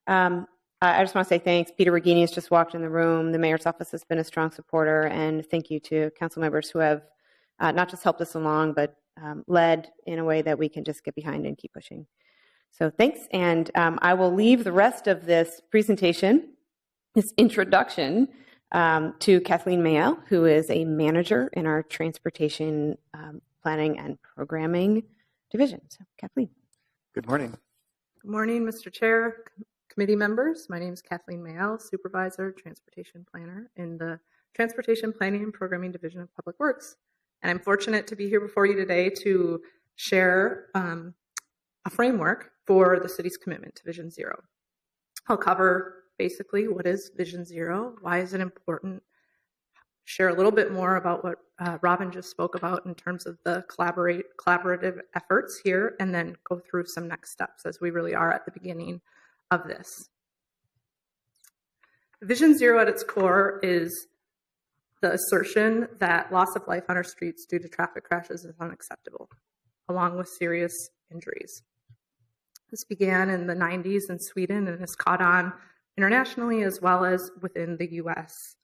I just want to say thanks. Peter Regini has just walked in the room. The mayor's office has been a strong supporter, and thank you to council members who have not just helped us along, but led in a way that we can just get behind and keep pushing. So thanks, and I will leave the rest of this presentation, this introduction, to Kathleen Mayel, who is a manager in our transportation planning and programming division. So Kathleen. Good morning. Good morning, Mr. Chair, committee members. My name is Kathleen Mayel, Supervisor, Transportation Planner in the Transportation Planning and Programming Division of Public Works. And I'm fortunate to be here before you today to share a framework for the city's commitment to Vision Zero. I'll cover basically what is Vision Zero, why is it important, share a little bit more about what Robin just spoke about in terms of the collaborative efforts here, and then go through some next steps as we really are at the beginning of this. Vision Zero at its core is the assertion that loss of life on our streets due to traffic crashes is unacceptable, along with serious injuries. This began in the 90s in Sweden and has caught on internationally as well as within the U.S.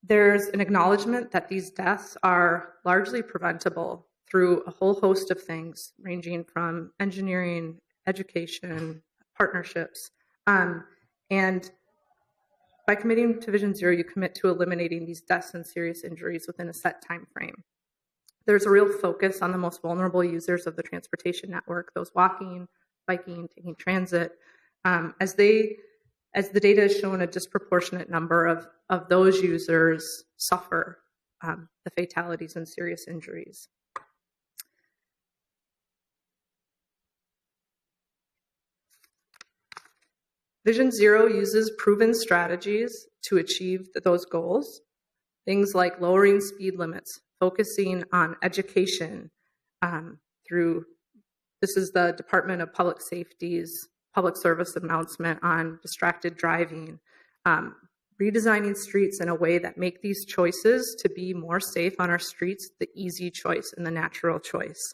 There's an acknowledgement that these deaths are largely preventable through a whole host of things, ranging from engineering, education, partnerships. And by committing to Vision Zero, you commit to eliminating these deaths and serious injuries within a set time frame. There's a real focus on the most vulnerable users of the transportation network, those walking, biking, taking transit, as the data has shown, a disproportionate number of those users suffer the fatalities and serious injuries. Vision Zero uses proven strategies to achieve those goals, things like lowering speed limits, focusing on education this is the Department of Public Safety's public service announcement on distracted driving, redesigning streets in a way that make these choices to be more safe on our streets the easy choice and the natural choice.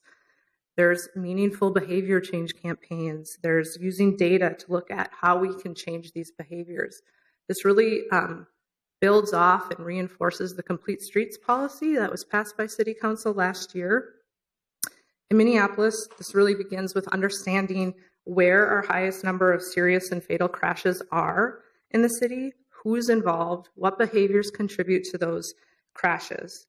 There's meaningful behavior change campaigns. There's using data to look at how we can change these behaviors. This really builds off and reinforces the Complete Streets policy that was passed by City Council last year. In Minneapolis, this really begins with understanding where our highest number of serious and fatal crashes are in the city, who's involved, what behaviors contribute to those crashes.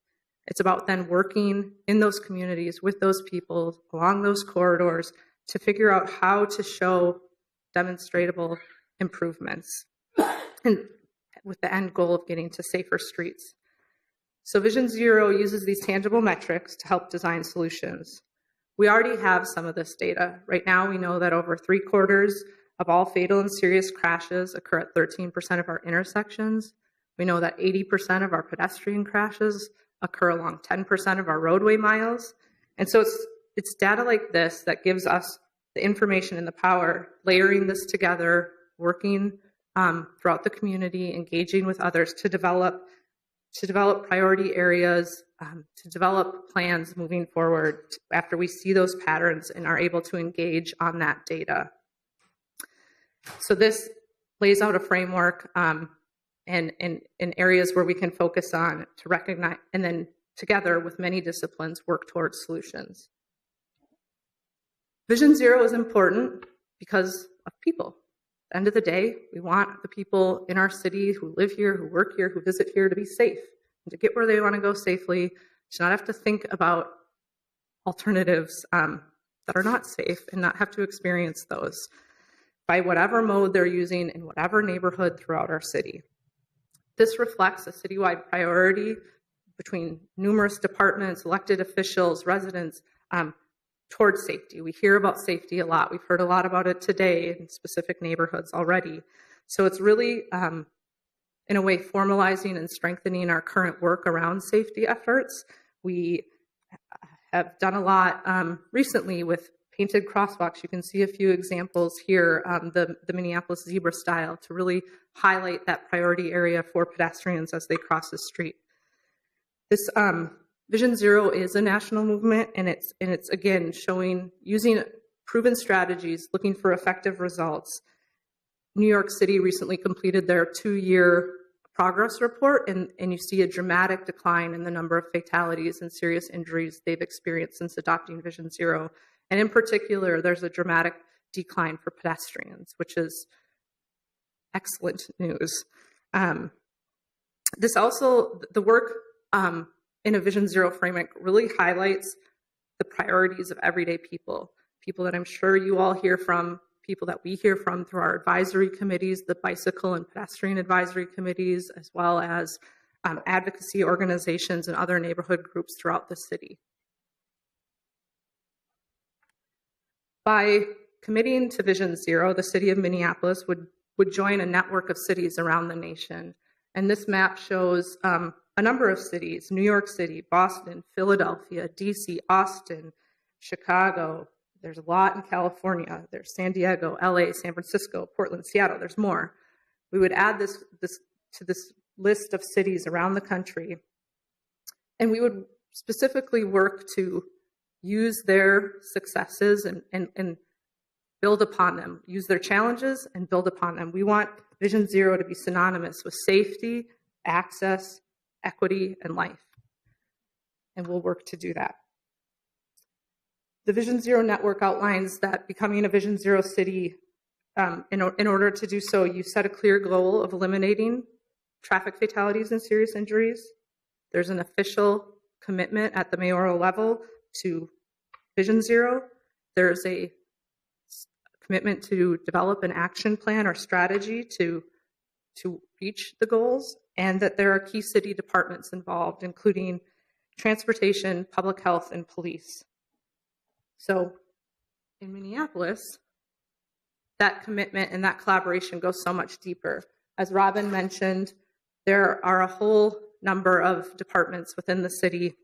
It's about then working in those communities with those people along those corridors to figure out how to show demonstrable improvements and with the end goal of getting to safer streets. So Vision Zero uses these tangible metrics to help design solutions. We already have some of this data. Right now, we know that over 3/4 of all fatal and serious crashes occur at 13% of our intersections. We know that 80% of our pedestrian crashes occur along 10% of our roadway miles. And so it's data like this that gives us the information and the power, layering this together, working throughout the community, engaging with others to develop priority areas, to develop plans moving forward after we see those patterns and are able to engage on that data. So this lays out a framework and areas where we can focus on to recognize, and then together with many disciplines work towards solutions. Vision Zero is important because of people. At the end of the day, we want the people in our city who live here, who work here, who visit here to be safe and to get where they want to go safely, to not have to think about alternatives that are not safe and not have to experience those by whatever mode they're using in whatever neighborhood throughout our city. This reflects a citywide priority between numerous departments, elected officials, residents, towards safety. We hear about safety a lot. We've heard a lot about it today in specific neighborhoods already. So it's really, in a way, formalizing and strengthening our current work around safety efforts. We have done a lot recently with painted crosswalks. You can see a few examples here, the Minneapolis zebra style, to really highlight that priority area for pedestrians as they cross the street. This Vision Zero is a national movement, and it's again showing using proven strategies, looking for effective results. New York City recently completed their 2-year progress report, and you see a dramatic decline in the number of fatalities and serious injuries they've experienced since adopting Vision Zero. And in particular, there's a dramatic decline for pedestrians, which is excellent news. This also, the work in a Vision Zero framework really highlights the priorities of everyday people, people that I'm sure you all hear from, people that we hear from through our advisory committees, the bicycle and pedestrian advisory committees, as well as advocacy organizations and other neighborhood groups throughout the city. By committing to Vision Zero, the city of Minneapolis would join a network of cities around the nation. And this map shows a number of cities: New York City, Boston, Philadelphia, DC, Austin, Chicago. There's a lot in California. There's San Diego, LA, San Francisco, Portland, Seattle. There's more. We would add this to this list of cities around the country. And we would specifically work to use their successes and build upon them, use their challenges and build upon them. We want Vision Zero to be synonymous with safety, access, equity, and life. And we'll work to do that. The Vision Zero network outlines that becoming a Vision Zero city, in order to do so, you set a clear goal of eliminating traffic fatalities and serious injuries. There's an official commitment at the mayoral level to Vision Zero. There's a commitment to develop an action plan or strategy to reach the goals, and that there are key city departments involved, including transportation, public health, and police. So in Minneapolis, that commitment and that collaboration goes so much deeper. As Robin mentioned, there are a whole number of departments within the city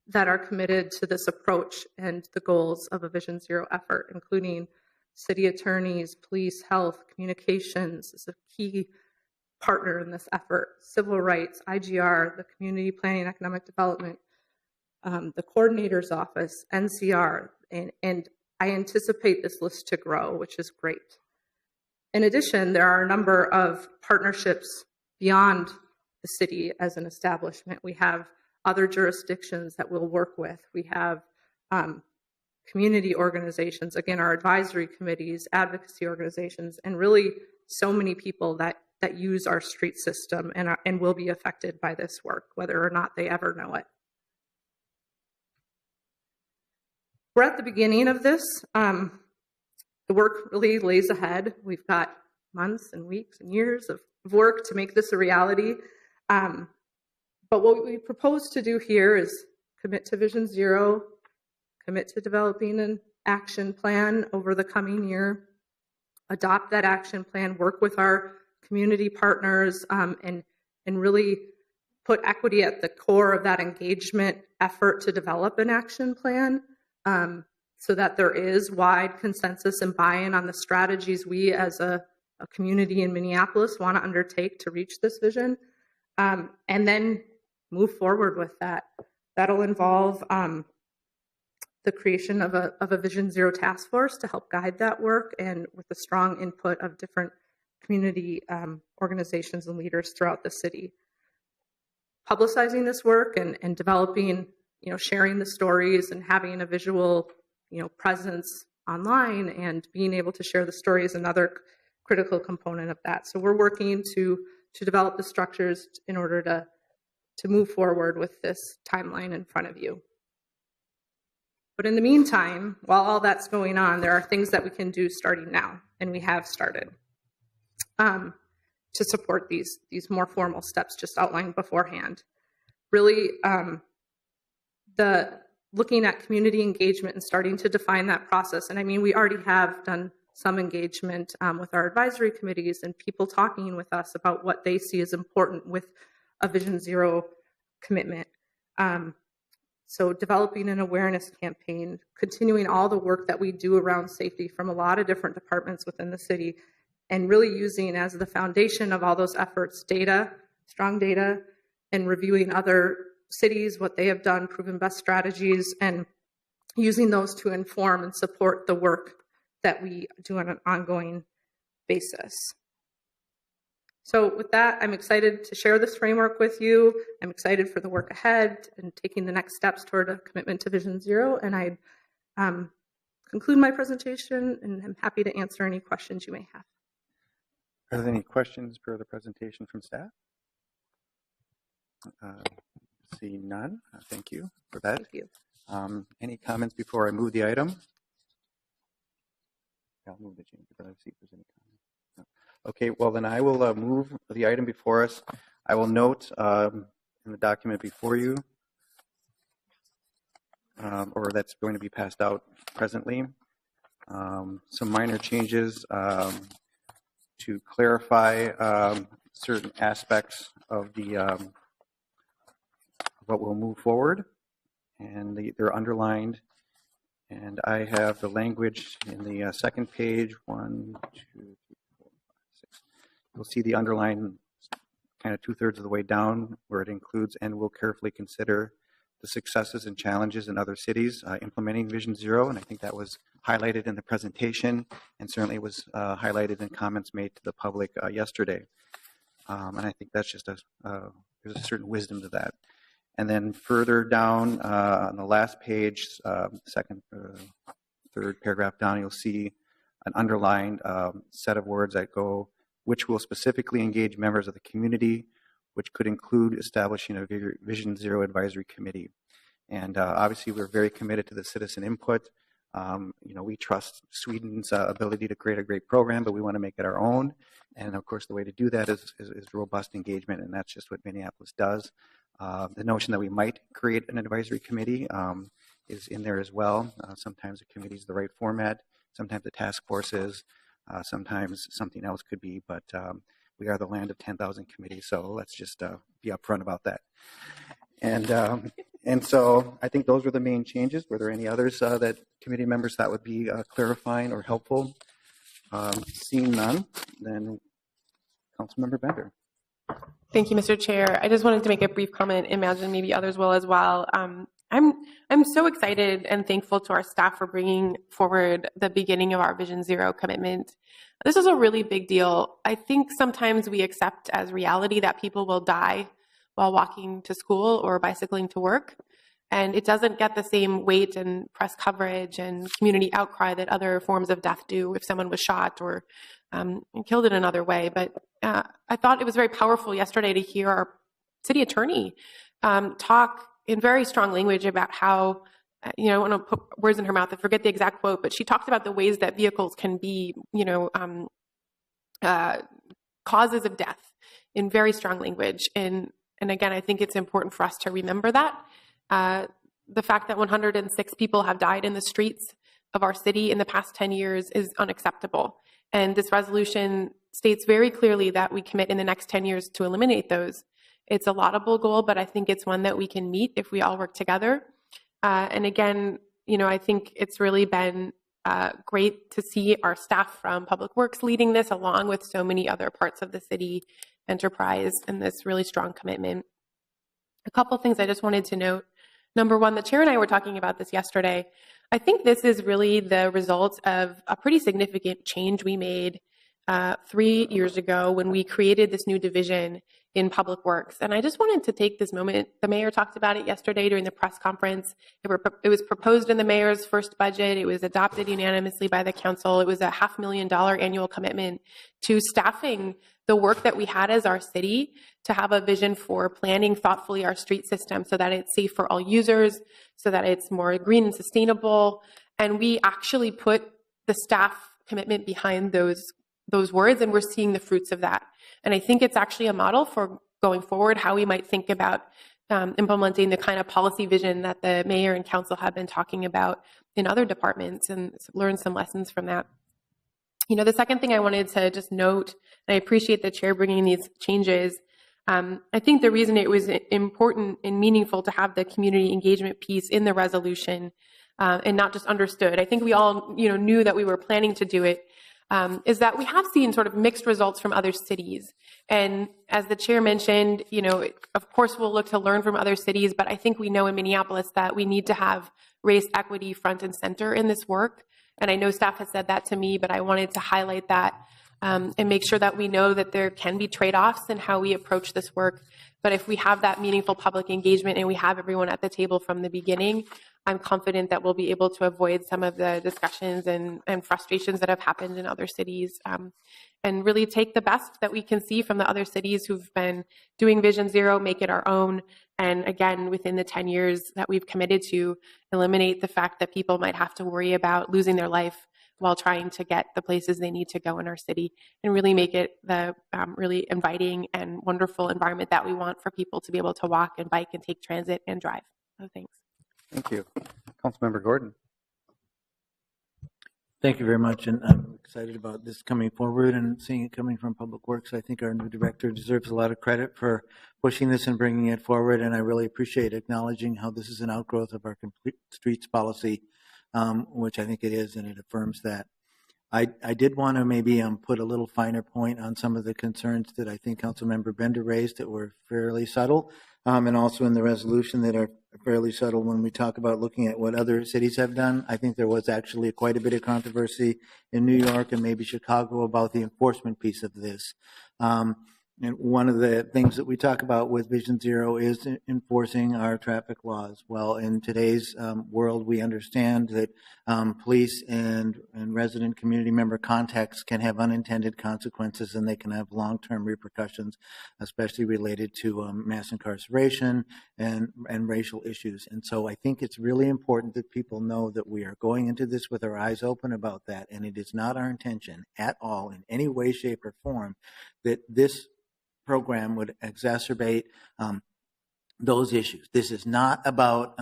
that are committed to this approach and the goals of a Vision Zero effort, including city attorneys, police, health, communications is a key partner in this effort, civil rights, IGR, the Community Planning and Economic Development, the Coordinator's Office, NCR, and I anticipate this list to grow, which is great. In addition, there are a number of partnerships beyond the city as an establishment. We have other jurisdictions that we'll work with. We have community organizations, again, our advisory committees, advocacy organizations, and really so many people that use our street system and will be affected by this work, whether or not they ever know it. We're at the beginning of this. The work really lays ahead. We've got months and weeks and years of work to make this a reality. But what we propose to do here is commit to Vision Zero, commit to developing an action plan over the coming year, adopt that action plan, work with our community partners, and really put equity at the core of that engagement effort to develop an action plan, so that there is wide consensus and buy-in on the strategies we as a community in Minneapolis want to undertake to reach this vision, and then move forward with that. That'll involve the creation of a Vision Zero task force to help guide that work, and with the strong input of different community organizations and leaders throughout the city. Publicizing this work and developing, sharing the stories and having a visual, presence online and being able to share the story is another critical component of that. So we're working to develop the structures in order to move forward with this timeline in front of you. But in the meantime, while all that's going on, there are things that we can do starting now, and we have started to support these more formal steps just outlined beforehand. Really, looking at community engagement and starting to define that process. And I mean, we already have done some engagement with our advisory committees and people talking with us about what they see as important with a Vision Zero commitment. So developing an awareness campaign, continuing all the work that we do around safety from a lot of different departments within the city, and really using as the foundation of all those efforts data, strong data, and reviewing other cities, what they have done, proven best strategies, and using those to inform and support the work that we do on an ongoing basis. So with that, I'm excited to share this framework with you. I'm excited for the work ahead and taking the next steps toward a commitment to Vision Zero. And I conclude my presentation, and I'm happy to answer any questions you may have. Are there any questions for the presentation from staff? See none. Thank you for that. Thank you. Any comments before I move the item? I'll move the change, but I'll see if there's any comments. No. Okay, well then I will move the item before us. I will note in the document before you, or that's going to be passed out presently, some minor changes to clarify certain aspects of the what will move forward, and they're underlined. And I have the language in the second page, 1, 2, 3, 4, 5, 6. You'll see the underline kind of 2/3 of the way down where it includes and will carefully consider the successes and challenges in other cities implementing Vision Zero, and I think that was highlighted in the presentation and certainly was highlighted in comments made to the public yesterday. And I think that's just there's a certain wisdom to that. And then further down on the last page, third paragraph down, you'll see an underlined set of words that go, which will specifically engage members of the community, which could include establishing a Vision Zero Advisory Committee. And obviously, we're very committed to the citizen input. We trust Sweden's ability to create a great program, but we want to make it our own. And of course, the way to do that is robust engagement, and that's just what Minneapolis does. The notion that we might create an advisory committee is in there as well. Sometimes a committee is the right format. Sometimes a task force is. Sometimes something else could be, but we are the land of 10,000 committees, so let's just be upfront about that. And so I think those were the main changes. Were there any others that committee members thought would be clarifying or helpful? Seeing none, then Councilmember Bender. Thank you, Mr. Chair. I just wanted to make a brief comment. Imagine maybe others will as well. I'm so excited and thankful to our staff for bringing forward the beginning of our Vision Zero commitment. This is a really big deal. I think sometimes we accept as reality that people will die while walking to school or bicycling to work, and it doesn't get the same weight and press coverage and community outcry that other forms of death do if someone was shot or killed in another way. But I thought it was very powerful yesterday to hear our city attorney talk in very strong language about how, I don't want to put words in her mouth, I forget the exact quote, but she talked about the ways that vehicles can be, causes of death in very strong language. And again, I think it's important for us to remember that. The fact that 106 people have died in the streets of our city in the past 10 years is unacceptable. And this resolution states very clearly that we commit in the next 10 years to eliminate those. It's a laudable goal, but I think it's one that we can meet if we all work together. And again, I think it's really been great to see our staff from Public Works leading this along with so many other parts of the city enterprise and this really strong commitment. A couple of things I just wanted to note. Number one, the chair and I were talking about this yesterday. I think this is really the result of a pretty significant change we made 3 years ago when we created this new division in Public Works. And I just wanted to take this moment. The mayor talked about it yesterday during the press conference. It was proposed in the mayor's first budget. It was adopted unanimously by the council. It was a $500,000 annual commitment to staffing the work that we had as our city to have a vision for planning thoughtfully our street system so that it's safe for all users, so that it's more green and sustainable. And we actually put the staff commitment behind those words, and we're seeing the fruits of that. And I think it's actually a model for going forward, how we might think about implementing the kind of policy vision that the mayor and council have been talking about in other departments and learn some lessons from that. The second thing I wanted to just note, and I appreciate the chair bringing these changes, I think the reason it was important and meaningful to have the community engagement piece in the resolution and not just understood. I think we all knew that we were planning to do it, is that we have seen sort of mixed results from other cities. And as the chair mentioned, of course we'll look to learn from other cities, but I think we know in Minneapolis that we need to have race equity front and center in this work. And I know staff has said that to me, but I wanted to highlight that and make sure that we know that there can be trade-offs in how we approach this work. But if we have that meaningful public engagement and we have everyone at the table from the beginning, I'm confident that we'll be able to avoid some of the discussions and frustrations that have happened in other cities and really take the best that we can see from the other cities who've been doing Vision Zero, make it our own. And again, within the 10 years that we've committed to, eliminate the fact that people might have to worry about losing their life while trying to get the places they need to go in our city, and really make it the really inviting and wonderful environment that we want for people to be able to walk and bike and take transit and drive. So thanks. Thank you. Councilmember Gordon. Thank you very much, and I'm excited about this coming forward and seeing it coming from Public Works. I think our new director deserves a lot of credit for pushing this and bringing it forward, and I really appreciate acknowledging how this is an outgrowth of our complete streets policy, which I think it is, and it affirms that. I did want to maybe put a little finer point on some of the concerns that I think Councilmember Bender raised that were fairly subtle, and also in the resolution that are fairly subtle when we talk about looking at what other cities have done. I think there was actually quite a bit of controversy in New York and maybe Chicago about the enforcement piece of this. And one of the things that we talk about with Vision Zero is enforcing our traffic laws. Well, in today's world, we understand that police and resident community member contacts can have unintended consequences, and they can have long-term repercussions, especially related to mass incarceration and racial issues. And so I think it's really important that people know that we are going into this with our eyes open about that, and it is not our intention at all in any way, shape, or form that this program would exacerbate those issues. This is not about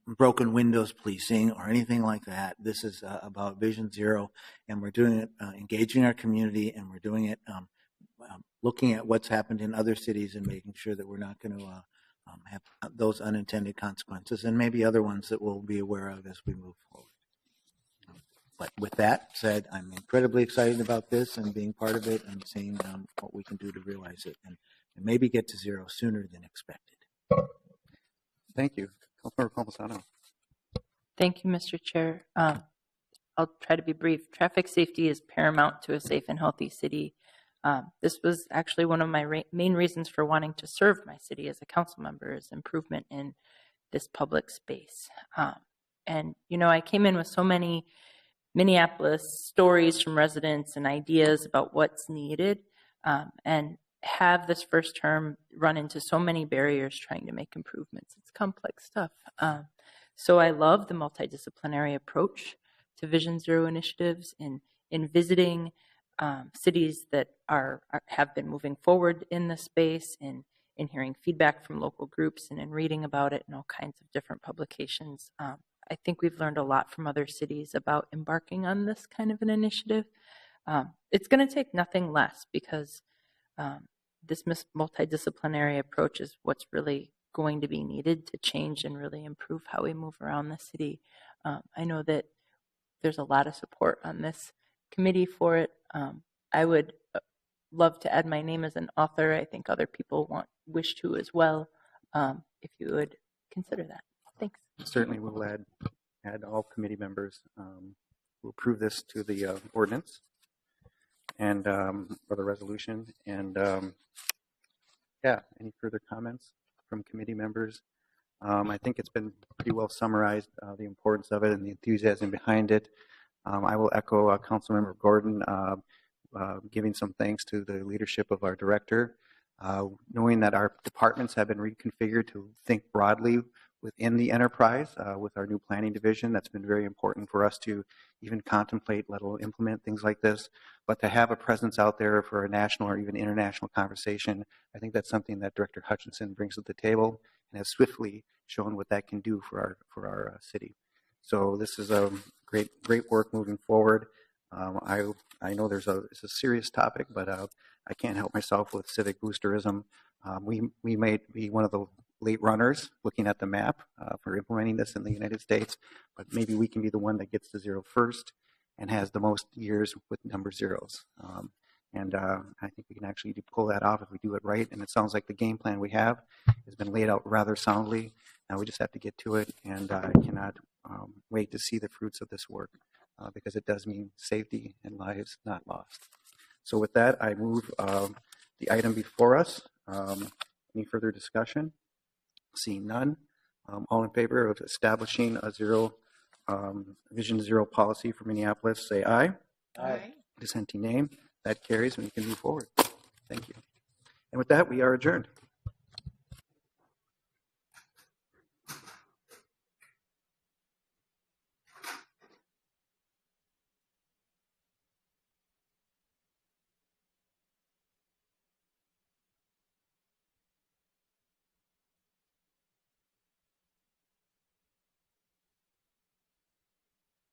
broken windows policing or anything like that. This is about Vision Zero, and we're doing it engaging our community, and we're doing it looking at what's happened in other cities and making sure that we're not going to have those unintended consequences, and maybe other ones that we'll be aware of as we move forward. But with that said, I'm incredibly excited about this and being part of it and seeing what we can do to realize it and maybe get to zero sooner than expected. Thank you. Councilmember Palmisano. Thank you, Mr. Chair. I'll try to be brief. Traffic safety is paramount to a safe and healthy city. This was actually one of my main reasons for wanting to serve my city as a council member, is improvement in this public space. And, you know, I came in with so many Minneapolis stories from residents and ideas about what's needed, and have this first term run into so many barriers trying to make improvements. It's complex stuff. So I love the multidisciplinary approach to Vision Zero initiatives in visiting cities that have been moving forward in the space, in hearing feedback from local groups, and in reading about it in all kinds of different publications. I think we've learned a lot from other cities about embarking on this kind of an initiative. It's going to take nothing less, because this multidisciplinary approach is what's really going to be needed to change and really improve how we move around the city. I know that there's a lot of support on this committee for it. I would love to add my name as an author. I think other people wish to as well. If you would consider that. Thanks. Certainly, we'll add all committee members who approve this to the ordinance and or the resolution. And yeah, any further comments from committee members? I think it's been pretty well summarized, the importance of it and the enthusiasm behind it. I will echo Councilmember Gordon, giving some thanks to the leadership of our director, knowing that our departments have been reconfigured to think broadly within the enterprise with our new planning division. That's been very important for us to even contemplate, let alone implement things like this. But to have a presence out there for a national or even international conversation, I think that's something that Director Hutchinson brings to the table and has swiftly shown what that can do for our city. So this is a great work moving forward. I know it's a serious topic, but I can't help myself with civic boosterism. We may be one of the late runners looking at the map for implementing this in the United States, but maybe we can be the one that gets to zero first and has the most years with number zeros. And I think we can actually pull that off if we do it right. And it sounds like the game plan we have has been laid out rather soundly. Now we just have to get to it, and I cannot wait to see the fruits of this work because it does mean safety and lives not lost. So with that, I move the item before us. Any further discussion? Seeing none. All in favor of establishing a Vision Zero policy for Minneapolis, say aye. Aye. Dissenting name. That carries, and we can move forward. Thank you. And with that, we are adjourned.